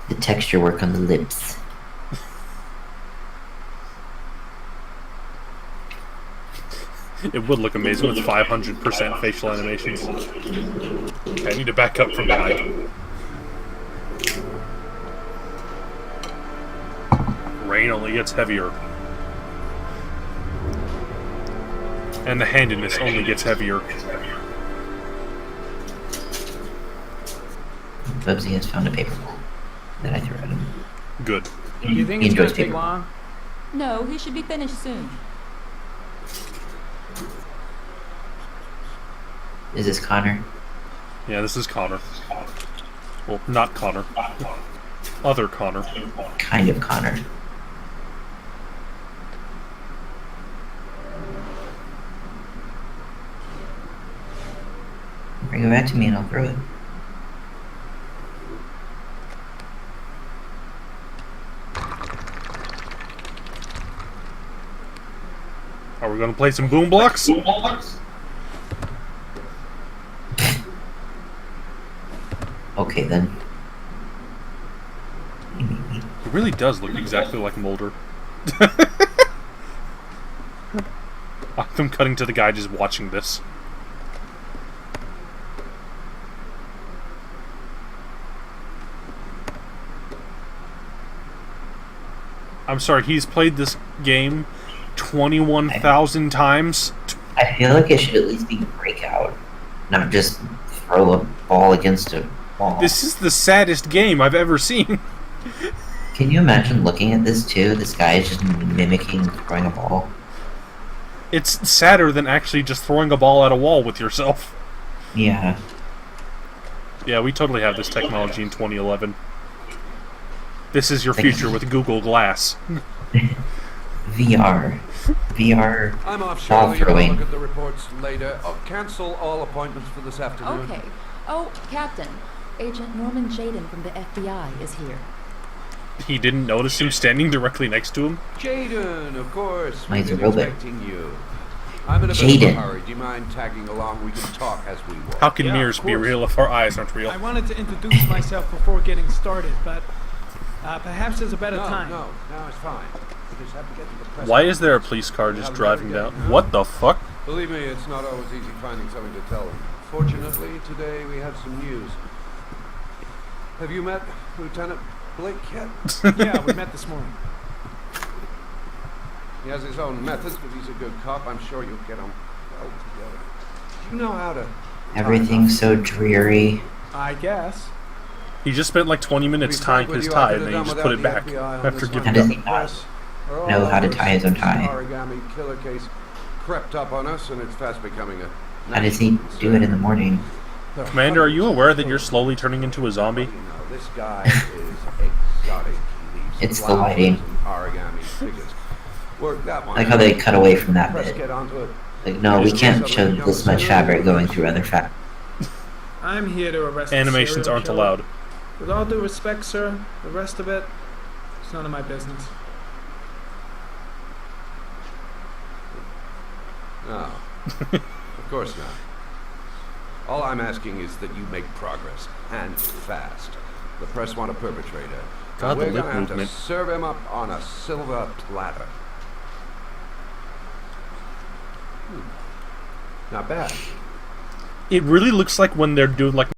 The texture work on the lips. It would look amazing with 500% facial animations. Okay, I need to back up from behind. Rain only gets heavier. And the handedness only gets heavier. Bubsy has found a paper ball that I threw at him. Good. You think He it's gonna enjoys take paper. long? No, he should be finished soon. Is this Connor? Yeah, this is Connor. Well, not Connor. Other Connor. Kind of Connor. Bring it back to me and I'll throw it. Are we gonna play some boom blocks? Okay then. It really does look exactly like Mulder. I'm cutting to the guy just watching this. I'm sorry, he's played this game 21,000 times. I feel like it should at least be breakout, not just throw a ball against a wall. This is the saddest game I've ever seen. Can you imagine looking at this too? This guy is just mimicking throwing a ball. It's sadder than actually just throwing a ball at a wall with yourself. Yeah. Yeah, we totally have this technology in 2011. This is your future with Google Glass. VR. VR I'm off, ball Shirley. You'll throwing. look at the reports later. I'll cancel all appointments for this afternoon. Okay. Oh, Captain. Agent Norman Jaden from the FBI is here. He didn't notice him standing directly next to him? Jaden, of course. He's We've a been robot. expecting you. I'm in a bit of Jaden. a hurry. Do you mind tagging along? We can talk as we walk. How can Yeah, mirrors of be course. real if our eyes aren't real? I wanted to introduce myself before getting started, but perhaps there's a better time. No, it's fine. We just have to get to the press. Why is there a police car just driving down? What the fuck? Believe me, it's not always easy finding something to tell them. Fortunately, today we have some news. Have you met Lieutenant Blake yet? Yeah, we met this morning. He has his own methods, but he's a good cop. I'm sure you'll get on well together. Do you know how to... Everything's so dreary. I guess. He just spent like 20 minutes tying his tie and then he just put it back after How giving does up. he not know how to tie his own tie? Origami killer case crept up on us, and it's fast becoming a... How does he do it in the morning? Commander, are you aware that you're slowly turning into a zombie? You know, this guy is exotic. He leaves It's the flowers lighting. and origami figures. Work that one I like how out. they cut away from that Press bit. get onto it. Like, no, we can't show this much fabric going through other fabric. I'm here to arrest a Animations serial aren't killer. allowed. With all due respect, sir, the rest of it, it's none of my business. No. Of course not. All I'm asking is that you make progress, and fast. The press want a perpetrator. God, the We're lip gonna have movement. to serve him up on a silver platter. Not bad. It really looks like when they're doing like